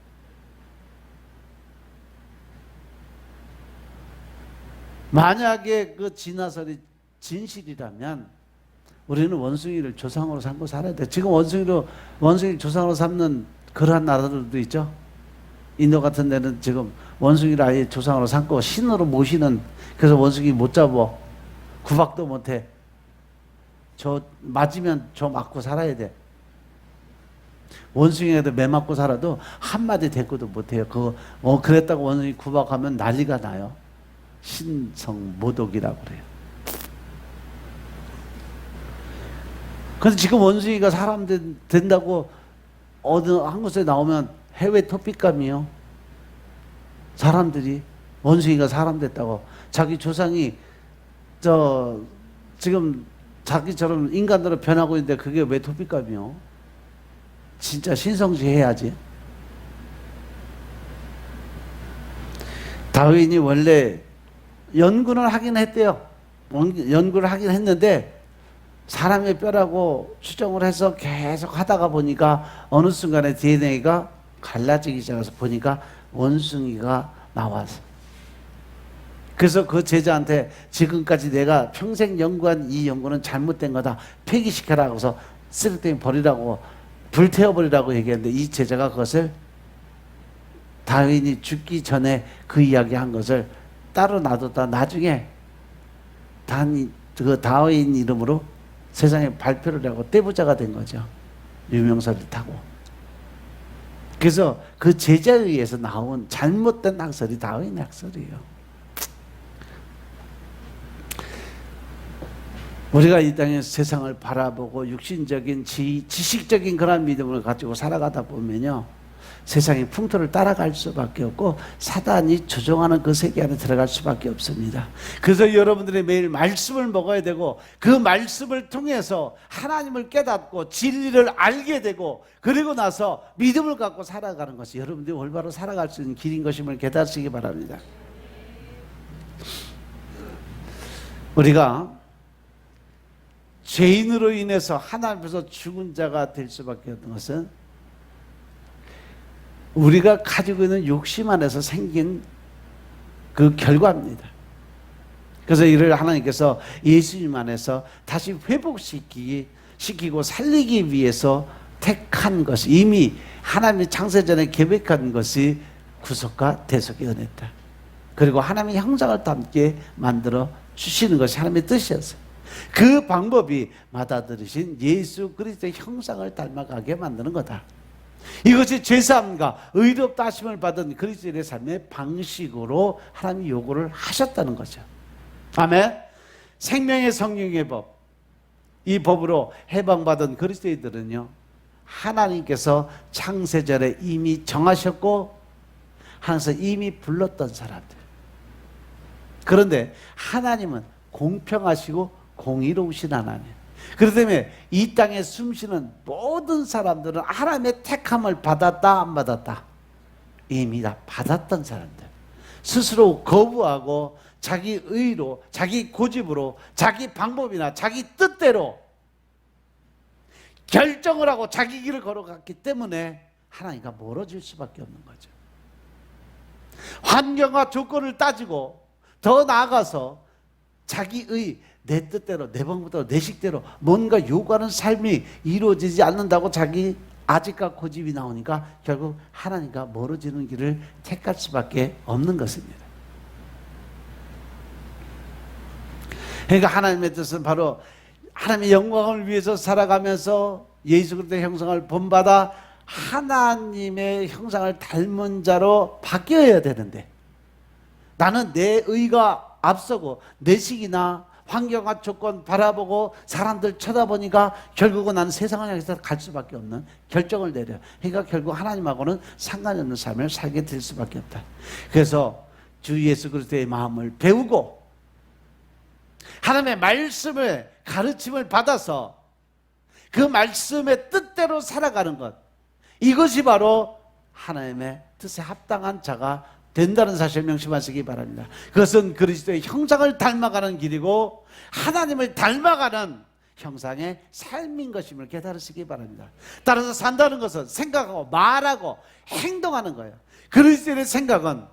만약에 그 진화설이 진실이라면 우리는 원숭이를 조상으로 삼고 살아야 돼. 지금 원숭이 조상으로 삼는 그러한 나라들도 있죠. 인도 같은 데는 지금 원숭이를 아예 조상으로 삼고 신으로 모시는, 그래서 원숭이 못 잡어. 구박도 못 해. 저 맞으면 저 맞고 살아야 돼. 원숭이에도 매 맞고 살아도 한마디 대꾸도 못 해요. 그랬다고 원숭이 구박하면 난리가 나요. 신성모독이라고 그래요. 근데 지금 원숭이가 사람 된다고 어느 한 곳에 나오면 해외 토픽감이요. 사람들이 원숭이가 사람 됐다고. 자기 조상이 지금 자기처럼 인간으로 변하고 있는데 그게 왜 토픽감이요? 진짜 신성시 해야지. 다윈이 원래 연구는 하긴 했대요. 연구를 하긴 했는데 사람의 뼈라고 추정을 해서 계속 하다가 보니까 어느 순간에 DNA가 갈라지기 시작해서 보니까 원숭이가 나와서, 그래서 그 제자한테 지금까지 내가 평생 연구한 이 연구는 잘못된 거다, 폐기시켜라 하고서 쓰레기통에 버리라고, 불태워버리라고 얘기했는데 이 제자가 그것을 다윈이 죽기 전에 그 이야기 한 것을 따로 놔뒀다 나중에 그 다윈 이름으로 세상에 발표를 하고 떼부자가 된 거죠. 유명세를 타고. 그래서 그 제자에 의해서 나온 잘못된 학설이 다윈의 학설이에요. 우리가 이 땅에서 세상을 바라보고 육신적인 지식적인 그런 믿음을 가지고 살아가다 보면요, 세상의 풍토를 따라갈 수밖에 없고 사단이 조종하는 그 세계 안에 들어갈 수밖에 없습니다. 그래서 여러분들이 매일 말씀을 먹어야 되고 그 말씀을 통해서 하나님을 깨닫고 진리를 알게 되고 그리고 나서 믿음을 갖고 살아가는 것이 여러분들이 올바로 살아갈 수 있는 길인 것임을 깨닫시기 바랍니다. 우리가 죄인으로 인해서 하나님 앞에서 죽은 자가 될 수밖에 없는 것은 우리가 가지고 있는 욕심 안에서 생긴 그 결과입니다. 그래서 이를 하나님께서 예수님 안에서 다시 회복시키고 살리기 위해서 택한 것이, 이미 하나님이 창세전에 계획한 것이 구속과 대속의 은혜다. 그리고 하나님의 형상을 담게 만들어 주시는 것이 하나님의 뜻이었어요. 그 방법이 받아들이신 예수 그리스도의 형상을 닮아가게 만드는 거다. 이것이 죄사함과 의롭다 하심을 받은 그리스도의 삶의 방식으로 하나님이 요구를 하셨다는 거죠. 아멘. 생명의 성령의 법, 이 법으로 해방받은 그리스도인들은요, 하나님께서 창세전에 이미 정하셨고 하나님께서 이미 불렀던 사람들. 그런데 하나님은 공평하시고 공의로우신 하나님. 그렇기 때문에 이 땅에 숨쉬는 모든 사람들은 하나님의 택함을 받았다 안 받았다? 이미 다 받았던 사람들. 스스로 거부하고 자기 의로, 자기 고집으로, 자기 방법이나 자기 뜻대로 결정을 하고 자기 길을 걸어갔기 때문에 하나님과 멀어질 수밖에 없는 거죠. 환경과 조건을 따지고 더 나아가서 자기의 내 뜻대로, 내 방법대로, 내 식대로 뭔가 요구하는 삶이 이루어지지 않는다고 자기 아직과 고집이 나오니까 결국 하나님과 멀어지는 길을 택할 수밖에 없는 것입니다. 그러니까 하나님의 뜻은 바로 하나님의 영광을 위해서 살아가면서 예수 그리스도의 형상을 본받아 하나님의 형상을 닮은 자로 바뀌어야 되는데, 나는 내 의가 앞서고 내 식이나 환경과 조건 바라보고 사람들 쳐다보니까 결국은 나는 세상을 향해서 갈 수밖에 없는 결정을 내려. 그러니까 결국 하나님하고는 상관이 없는 삶을 살게 될 수밖에 없다. 그래서 주 예수 그리스도의 마음을 배우고 하나님의 말씀을 가르침을 받아서 그 말씀의 뜻대로 살아가는 것, 이것이 바로 하나님의 뜻에 합당한 자가 된다는 사실을 명심하시기 바랍니다. 그것은 그리스도의 형상을 닮아가는 길이고 하나님을 닮아가는 형상의 삶인 것임을 깨달으시기 바랍니다. 따라서 산다는 것은 생각하고 말하고 행동하는 거예요. 그리스도의 생각은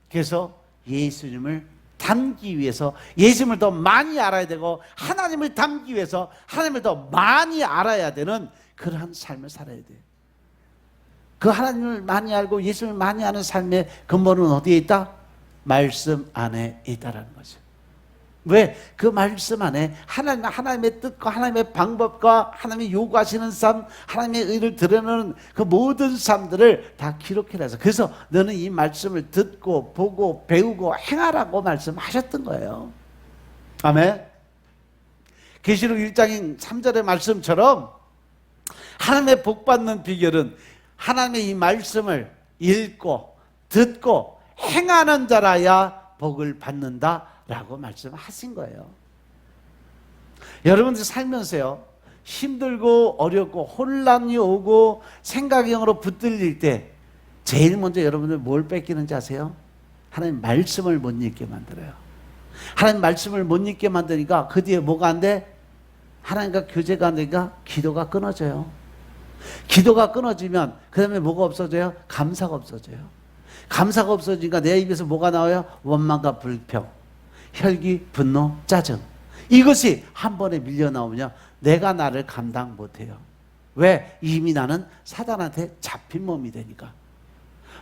그래서 예수님을 닮기 위해서 예수님을 더 많이 알아야 되고, 하나님을 닮기 위해서 하나님을 더 많이 알아야 되는 그러한 삶을 살아야 돼요. 그 하나님을 많이 알고 예수님을 많이 아는 삶의 근본은 어디에 있다? 말씀 안에 있다라는 거죠. 왜? 그 말씀 안에 하나님의 뜻과 하나님의 방법과 하나님이 요구하시는 삶, 하나님의 의를 드러내는 그 모든 삶들을 다 기록해놔서, 그래서 너는 이 말씀을 듣고 보고 배우고 행하라고 말씀하셨던 거예요. 아멘. 계시록 1장 3절의 말씀처럼 하나님의 복 받는 비결은 하나님의 이 말씀을 읽고 듣고 행하는 자라야 복을 받는다라고 말씀하신 거예요. 여러분들 살면서요, 힘들고 어렵고 혼란이 오고 생각의 영으로 붙들릴 때 제일 먼저 여러분들 뭘 뺏기는지 아세요? 하나님 말씀을 못 읽게 만들어요. 하나님 말씀을 못 읽게 만드니까 그 뒤에 뭐가 안 돼? 하나님과 교제가 안 되니까 기도가 끊어져요. 기도가 끊어지면 그 다음에 뭐가 없어져요? 감사가 없어져요. 감사가 없어지니까 내 입에서 뭐가 나와요? 원망과 불평, 혈기, 분노, 짜증. 이것이 한 번에 밀려 나오면 내가 나를 감당 못해요. 왜? 이미 나는 사단한테 잡힌 몸이 되니까.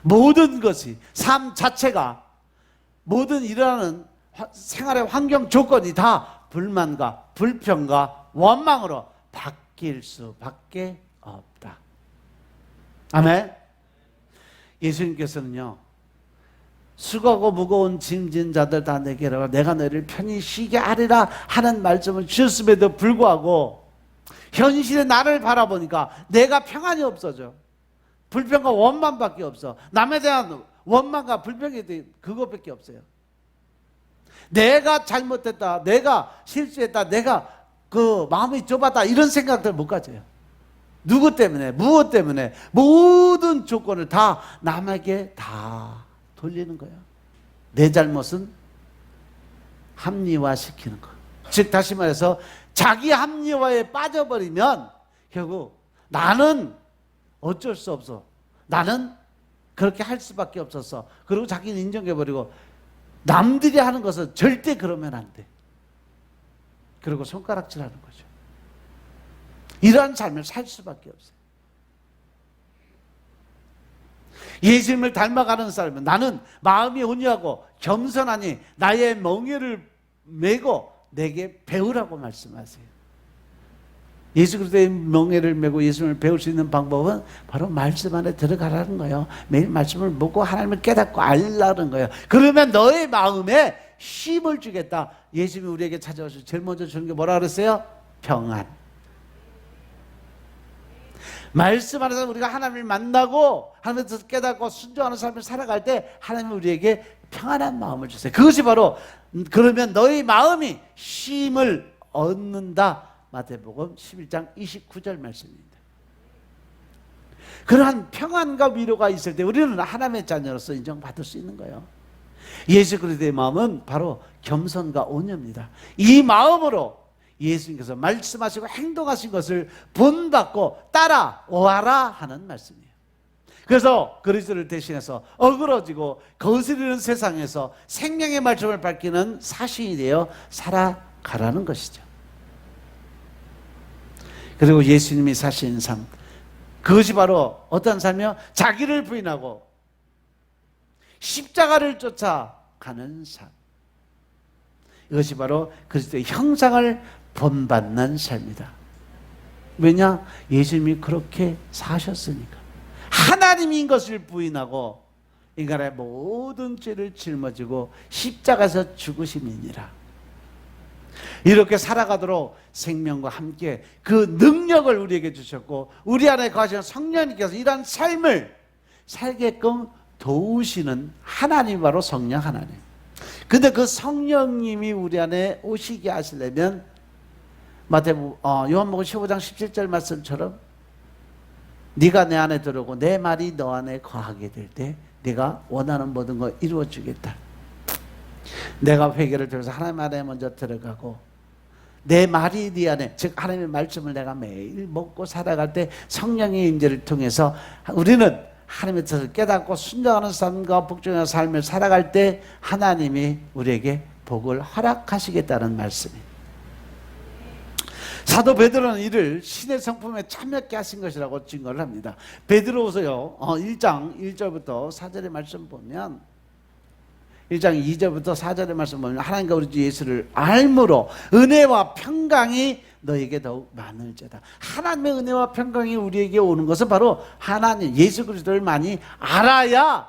모든 것이, 삶 자체가, 모든 일어나는 생활의 환경 조건이 다 불만과 불평과 원망으로 바뀔 수밖에 없다. 아멘. 예수님께서는요, 수고하고 무거운 짐진 자들 다 내게로 와 내가 너희를 편히 쉬게 하리라 하는 말씀을 주셨음에도 불구하고 현실의 나를 바라보니까 내가 평안이 없어져. 불평과 원망밖에 없어. 남에 대한 원망과 불평이 그것밖에 없어요. 내가 잘못했다, 내가 실수했다, 내가 그 마음이 좁았다, 이런 생각들 못 가져요. 누구 때문에, 무엇 때문에, 모든 조건을 다 남에게 다 돌리는 거예요. 내 잘못은 합리화시키는 거. 즉 다시 말해서 자기 합리화에 빠져버리면 결국 나는 어쩔 수 없어, 나는 그렇게 할 수밖에 없었어, 그리고 자기는 인정해버리고 남들이 하는 것은 절대 그러면 안 돼. 그리고 손가락질하는 거죠. 이러한 삶을 살 수밖에 없어요. 예수님을 닮아가는 사람은 나는 마음이 온유하고 겸손하니 나의 멍에를 메고 내게 배우라고 말씀하세요. 예수 그리스도의 멍에를 메고 예수님을 배울 수 있는 방법은 바로 말씀 안에 들어가라는 거예요. 매일 말씀을 묻고 하나님을 깨닫고 알라는 거예요. 그러면 너의 마음에 쉼을 주겠다. 예수님이 우리에게 찾아와서 제일 먼저 주는 게 뭐라 그랬어요? 평안. 말씀 안에서 우리가 하나님을 만나고 하나님을 깨닫고 순종하는 삶을 살아갈 때 하나님은 우리에게 평안한 마음을 주세요. 그것이 바로 그러면 너희 마음이 쉼을 얻는다. 마태복음 11장 29절 말씀입니다. 그러한 평안과 위로가 있을 때 우리는 하나님의 자녀로서 인정받을 수 있는 거예요. 예수 그리스도의 마음은 바로 겸손과 온유입니다. 이 마음으로 예수님께서 말씀하시고 행동하신 것을 본받고 따라오라 하는 말씀이에요. 그래서 그리스도를 대신해서 어그러지고 거스르는 세상에서 생명의 말씀을 밝히는 사신이 되어 살아가라는 것이죠. 그리고 예수님이 사신 삶, 그것이 바로 어떤 삶이요? 자기를 부인하고 십자가를 쫓아가는 삶. 이것이 바로 그리스도의 형상을 본받는 삶이다. 왜냐? 예수님이 그렇게 사셨으니까. 하나님인 것을 부인하고 인간의 모든 죄를 짊어지고 십자가에서 죽으심이니라. 이렇게 살아가도록 생명과 함께 그 능력을 우리에게 주셨고 우리 안에 거하시는 성령님께서 이러한 삶을 살게끔 도우시는 하나님이 바로 성령 하나님. 근데 그 성령님이 우리 안에 오시게 하시려면 요한복음 15장 17절 말씀처럼 네가 내 안에 들어오고 내 말이 너 안에 거하게 될 때 네가 원하는 모든 거 이루어 주겠다. 내가 회개를 통해서 하나님 안에 먼저 들어가고 내 말이 네 안에, 즉 하나님의 말씀을 내가 매일 먹고 살아갈 때 성령의 임재를 통해서 우리는 하나님의 뜻을 깨닫고 순종하는 삶과 복종하는 삶을 살아갈 때 하나님이 우리에게 복을 허락하시겠다는 말씀입니다. 사도 베드로는 이를 신의 성품에 참여케 하신 것이라고 증거를 합니다. 베드로후서요 1장 1절부터 4절의 말씀 보면 1장 2절부터 4절의 말씀 보면 하나님과 우리 주 예수를 알므로 은혜와 평강이 너에게 더욱 많을지어다. 하나님의 은혜와 평강이 우리에게 오는 것은 바로 하나님 예수 그리스도를 많이 알아야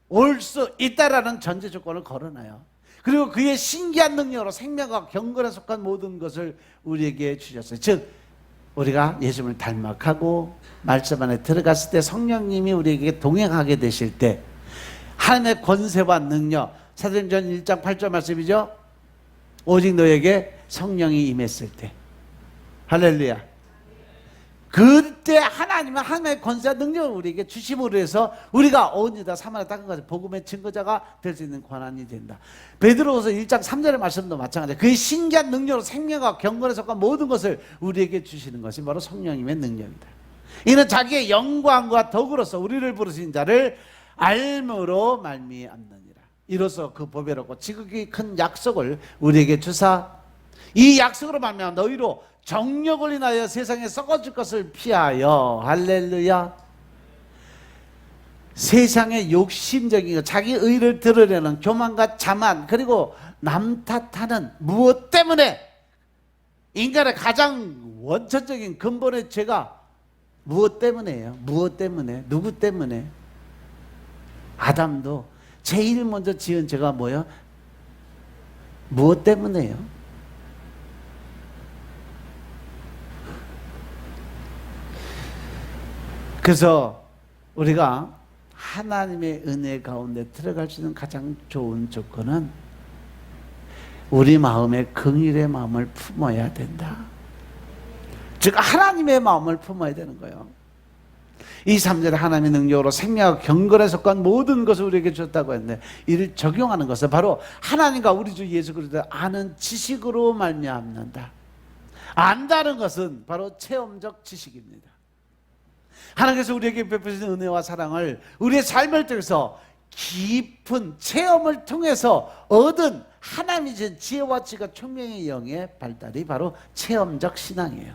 올 수 있다라는 전제 조건을 걸어놔요. 그리고 그의 신기한 능력으로 생명과 경건에 속한 모든 것을 우리에게 주셨어요. 즉 우리가 예수님을 닮아가고 말씀 안에 들어갔을 때 성령님이 우리에게 동행하게 되실 때 하나님의 권세와 능력, 사도행전 1장 8절 말씀이죠. 오직 너에게 성령이 임했을 때, 할렐루야. 그때 하나님은 하나님의 권세와 능력을 우리에게 주심으로 해서 우리가 온 유다 사마리아 땅 가서 복음의 증거자가 될 수 있는 권한이 된다. 베드로후서 1장 3절의 말씀도 마찬가지예요. 그의 신기한 능력으로 생명과 경건에 속한 모든 것을 우리에게 주시는 것이 바로 성령님의 능력이다. 이는 자기의 영광과 덕으로서 우리를 부르신 자를 알므로 말미암느니라. 이로써 그 보배롭고 지극히 큰 약속을 우리에게 주사 이 약속으로 말미암아 너희로 정력을 인하여 세상에 썩어질 것을 피하여, 할렐루야, 세상의 욕심적인 것, 자기 의를 드러내는 교만과 자만, 그리고 남 탓하는 무엇 때문에 인간의 가장 원천적인 근본의 죄가 무엇 때문에요? 무엇 때문에? 누구 때문에? 아담도 제일 먼저 지은 죄가 뭐예요? 무엇 때문에요? 그래서 우리가 하나님의 은혜 가운데 들어갈 수 있는 가장 좋은 조건은 우리 마음에 긍휼의 마음을 품어야 된다. 즉 하나님의 마음을 품어야 되는 거예요. 이 3절에 하나님의 능력으로 생명과 경건에 속한 모든 것을 우리에게 줬다고 했는데 이를 적용하는 것은 바로 하나님과 우리 주 예수 그리스도를 아는 지식으로 말미암는다. 안다는 것은 바로 체험적 지식입니다. 하나님께서 우리에게 베푸신 은혜와 사랑을 우리의 삶을 통해서 깊은 체험을 통해서 얻은 하나님이 주신 지혜와 지가 총명의 영의 발달이 바로 체험적 신앙이에요.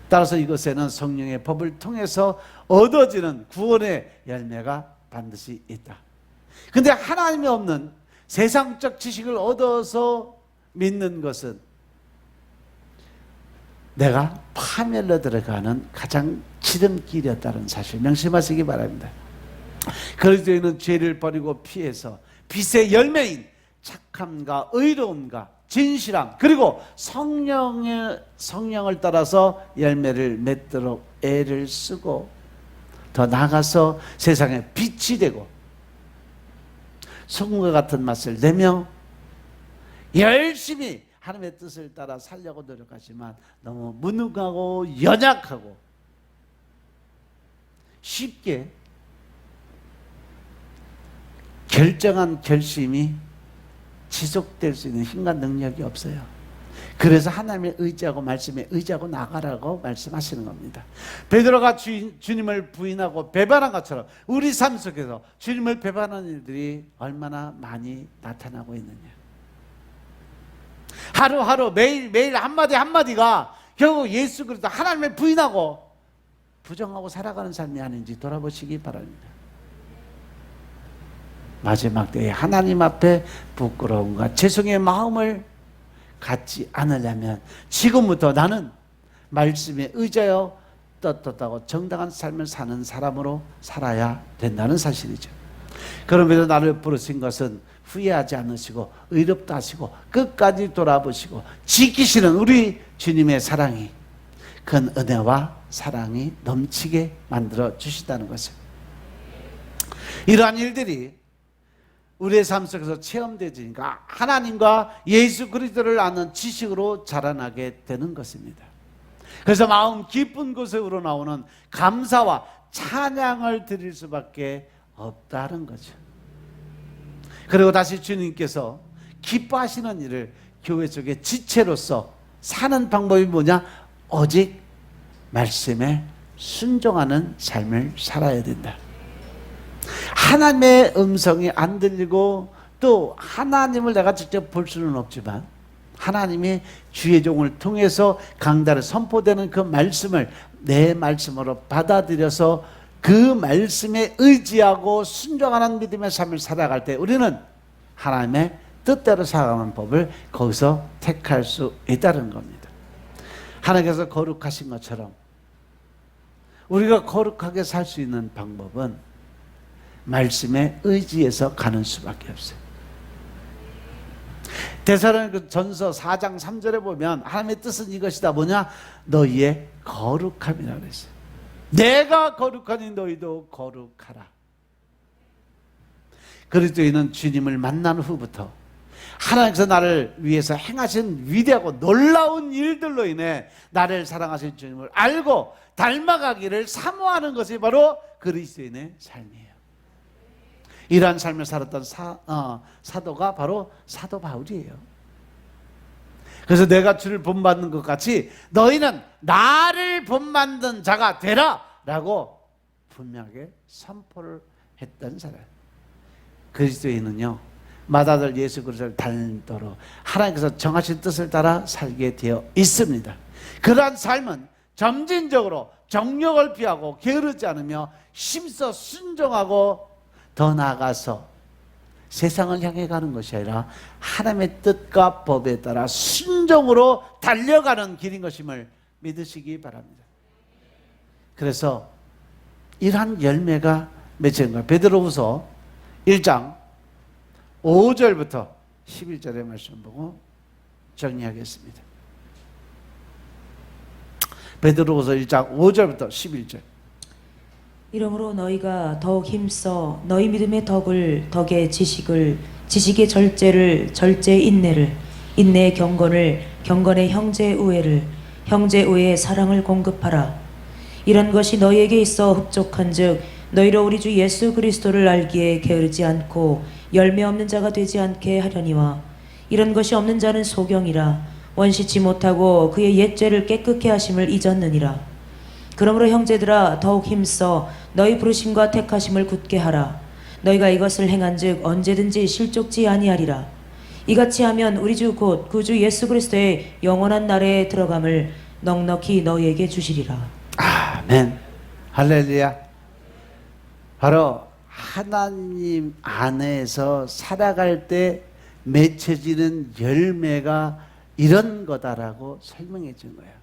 따라서 이것에는 성령의 법을 통해서 얻어지는 구원의 열매가 반드시 있다. 근데 하나님이 없는 세상적 지식을 얻어서 믿는 것은 내가 파멸로 들어가는 가장 지름길이었다는 사실 명심하시기 바랍니다. 그리스도인은 죄를 버리고 피해서 빛의 열매인 착함과 의로움과 진실함 그리고 성령을 따라서 열매를 맺도록 애를 쓰고 더 나아가서 세상에 빛이 되고 소금과 같은 맛을 내며 열심히 하나님의 뜻을 따라 살려고 노력하지만 너무 무능하고 연약하고 쉽게 결정한 결심이 지속될 수 있는 힘과 능력이 없어요. 그래서 하나님의 의지하고 말씀에 의지하고 나가라고 말씀하시는 겁니다. 베드로가 주님을 부인하고 배반한 것처럼 우리 삶 속에서 주님을 배반하는 일들이 얼마나 많이 나타나고 있느냐. 하루하루 매일매일 한마디 한마디가 결국 예수 그리스도 하나님을 부인하고 부정하고 살아가는 삶이 아닌지 돌아보시기 바랍니다. 마지막 때에 하나님 앞에 부끄러움과 죄송의 마음을 갖지 않으려면 지금부터 나는 말씀에 의지하여 떳떳하고 정당한 삶을 사는 사람으로 살아야 된다는 사실이죠. 그럼에도 나를 부르신 것은 후회하지 않으시고 의롭다 하시고 끝까지 돌아보시고 지키시는 우리 주님의 사랑이, 큰 은혜와 사랑이 넘치게 만들어 주시다는 것을, 이러한 일들이 우리의 삶 속에서 체험되지니까 하나님과 예수 그리스도를 아는 지식으로 자라나게 되는 것입니다. 그래서 마음 깊은 곳에 우러나오는 감사와 찬양을 드릴 수밖에 없다는 거죠. 그리고 다시 주님께서 기뻐하시는 일을 교회 속의 지체로서 사는 방법이 뭐냐? 오직 말씀에 순종하는 삶을 살아야 된다. 하나님의 음성이 안 들리고 또 하나님을 내가 직접 볼 수는 없지만 하나님이 주의 종을 통해서 강단에 선포되는 그 말씀을 내 말씀으로 받아들여서 그 말씀에 의지하고 순종하는 믿음의 삶을 살아갈 때 우리는 하나님의 뜻대로 살아가는 법을 거기서 택할 수 있다는 겁니다. 하나님께서 거룩하신 것처럼 우리가 거룩하게 살 수 있는 방법은 말씀에 의지해서 가는 수밖에 없어요. 데살로니가 전서 4장 3절에 보면 하나님의 뜻은 이것이다. 뭐냐? 너희의 거룩함이라고 그랬어요. 내가 거룩하니 너희도 거룩하라. 그리스도인은 주님을 만난 후부터 하나님께서 나를 위해서 행하신 위대하고 놀라운 일들로 인해 나를 사랑하신 주님을 알고 닮아가기를 사모하는 것이 바로 그리스도인의 삶이에요. 이러한 삶을 살았던 사도가 바로 사도 바울이에요. 그래서 내가 주를 본받는 것 같이 너희는 나를 본받는 자가 되라 라고 분명하게 선포를 했던 사람. 그리스도인은요, 맏아들 예수 그리스도를 닮도록 하나님께서 정하신 뜻을 따라 살게 되어 있습니다. 그러한 삶은 점진적으로 정욕을 피하고 게으르지 않으며 힘써 순종하고 더 나아가서 세상을 향해 가는 것이 아니라 하나님의 뜻과 법에 따라 순종으로 달려가는 길인 것임을 믿으시기 바랍니다. 그래서 이러한 열매가 맺힌 베드로후서 1장 5절부터 11절의 말씀 보고 정리하겠습니다. 베드로후서 1장 5절부터 11절. 이러므로 너희가 더욱 힘써 너희 믿음의 덕의 지식을, 지식의 절제를, 절제의 인내를, 인내의 경건을, 경건의 형제의 우애를, 형제의 우애의 사랑을 공급하라. 이런 것이 너희에게 있어 흡족한즉 너희로 우리 주 예수 그리스도를 알기에 게으르지 않고 열매 없는 자가 되지 않게 하려니와, 이런 것이 없는 자는 소경이라 원시치 못하고 그의 옛죄를 깨끗게 하심을 잊었느니라. 그러므로 형제들아 더욱 힘써 너희 부르심과 택하심을 굳게 하라. 너희가 이것을 행한즉 언제든지 실족지 아니하리라. 이같이 하면 우리 주 곧 구주 예수 그리스도의 영원한 나라에 들어감을 넉넉히 너희에게 주시리라. 아멘. 할렐루야. 바로 하나님 안에서 살아갈 때 맺혀지는 열매가 이런 거다라고 설명해 준 거예요.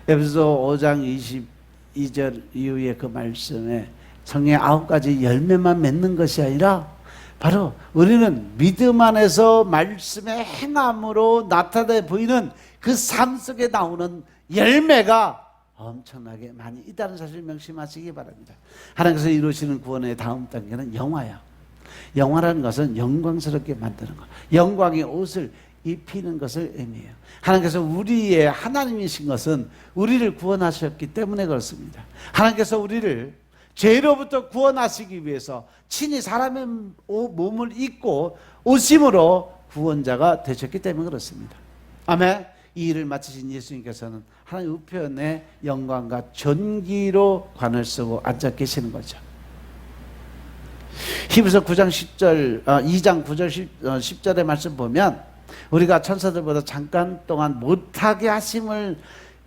에베소서 5장 22절 이후에 그 말씀에 성령의 9가지 열매만 맺는 것이 아니라 바로 우리는 믿음 안에서 말씀의 행함으로 나타내 보이는 그 삶 속에 나오는 열매가 엄청나게 많이 있다는 사실을 명심하시기 바랍니다. 하나님께서 이루시는 구원의 다음 단계는 영화야. 영화라는 것은 영광스럽게 만드는 것, 영광의 옷을 입히는 것을 의미해요. 하나님께서 우리의 하나님이신 것은 우리를 구원하셨기 때문에 그렇습니다. 하나님께서 우리를 죄로부터 구원하시기 위해서 친히 사람의 몸을 입고 오심으로 구원자가 되셨기 때문에 그렇습니다. 아멘. 이 일을 마치신 예수님께서는 하나님 우편의 영광과 존귀로 관을 쓰고 앉아 계시는 거죠. 히브리서 9장 10절, 2장 9절 10절의 말씀 보면 우리가 천사들보다 잠깐 동안 못하게 하심을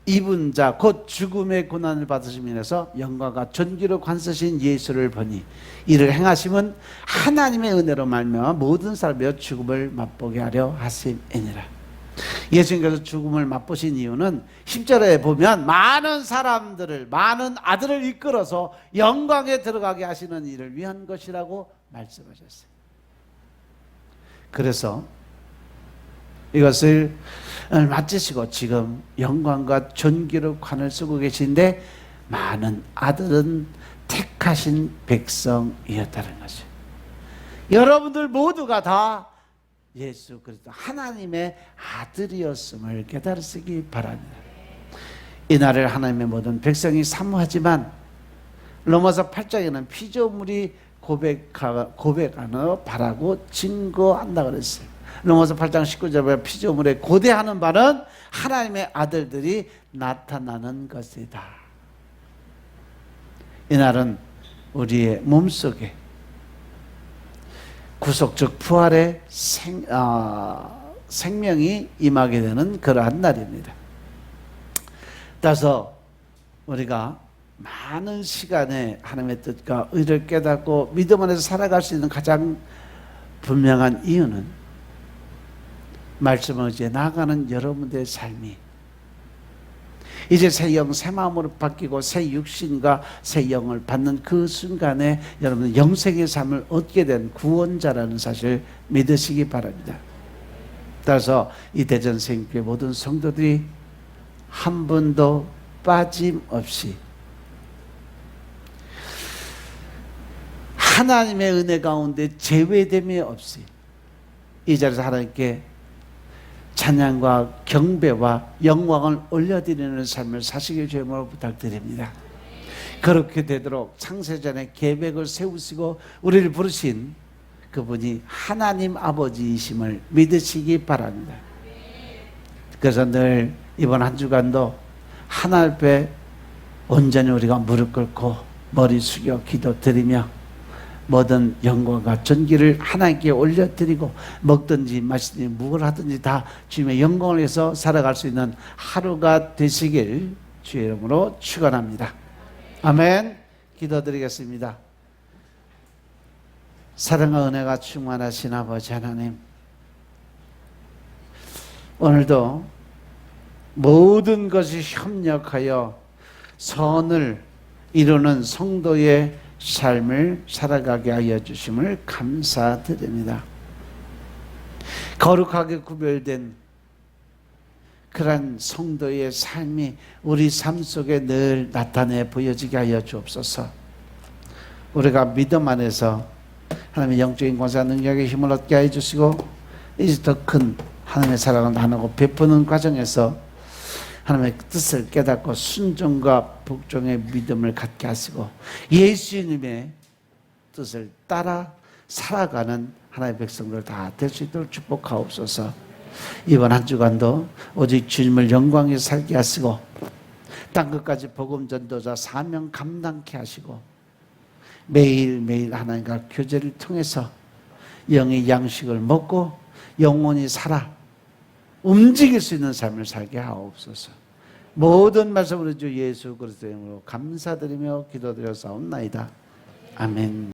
입은 자 곧 죽음의 고난을 받으시면서 영광과 존귀로 관서신 예수를 보니 이를 행하심은 하나님의 은혜로 말미암아 모든 사람의 죽음을 맛보게 하려 하심이니라. 예수님께서 죽음을 맛보신 이유는 10절에 보면 많은 사람들을, 많은 아들을 이끌어서 영광에 들어가게 하시는 일을 위한 것이라고 말씀하셨어요. 그래서 이것을 마치시고 지금 영광과 존귀로 관을 쓰고 계신데 많은 아들은 택하신 백성이었다는 것이죠. 여러분들 모두가 다 예수 그리스도 하나님의 아들이었음을 깨달으시기 바랍니다. 이날을 하나님의 모든 백성이 사모하지만 로마서 8장에는 피조물이 고백하는 바라고 증거한다 그랬어요. 로마서 8장 19절에 피조물에 고대하는 바는 하나님의 아들들이 나타나는 것이다. 이날은 우리의 몸속에 구속적 부활의 생명이 임하게 되는 그러한 날입니다. 따라서 우리가 많은 시간에 하나님의 뜻과 의를 깨닫고 믿음 안에서 살아갈 수 있는 가장 분명한 이유는 말씀을 이제 나아가는 여러분들의 삶이 이제 새 영, 새 마음으로 바뀌고 새 육신과 새 영을 받는 그 순간에 여러분은 영생의 삶을 얻게 된 구원자라는 사실을 믿으시기 바랍니다. 따라서 이 대전생교회 모든 성도들이 한 분도 빠짐없이 하나님의 은혜 가운데 제외됨이 없이 이 자리에서 하나님께 찬양과 경배와 영광을 올려드리는 삶을 사시길 주님으로 부탁드립니다. 그렇게 되도록 창세전에 계획을 세우시고 우리를 부르신 그분이 하나님 아버지이심을 믿으시기 바랍니다. 그래서 늘 이번 한 주간도 하나님 앞에 온전히 우리가 무릎 꿇고 머리 숙여 기도드리며 모든 영광과 존귀를 하나님께 올려드리고 먹든지 마시든지 무엇을 하든지 다 주님의 영광을 위해서 살아갈 수 있는 하루가 되시길 주의 이름으로 축원합니다. 아멘. 기도드리겠습니다. 사랑과 은혜가 충만하신 아버지 하나님, 오늘도 모든 것이 협력하여 선을 이루는 성도의 삶을 살아가게 하여 주심을 감사드립니다. 거룩하게 구별된 그런 성도의 삶이 우리 삶 속에 늘 나타내 보여지게 하여 주옵소서. 우리가 믿음 안에서 하나님의 영적인 권세와 능력의 힘을 얻게 하여 주시고 이제 더 큰 하나님의 사랑을 나누고 베푸는 과정에서 하나님의 뜻을 깨닫고 순종과 복종의 믿음을 갖게 하시고 예수님의 뜻을 따라 살아가는 하나님의 백성들 다 될 수 있도록 축복하옵소서. 이번 한 주간도 오직 주님을 영광에 살게 하시고 땅끝까지 복음 전도자 사명 감당케 하시고 매일매일 하나님과 교제를 통해서 영의 양식을 먹고 영원히 살아 움직일 수 있는 삶을 살게 하옵소서. 모든 말씀으로 주 예수 그리스도의 이름으로 감사드리며 기도드려 사옵나이다. 아멘.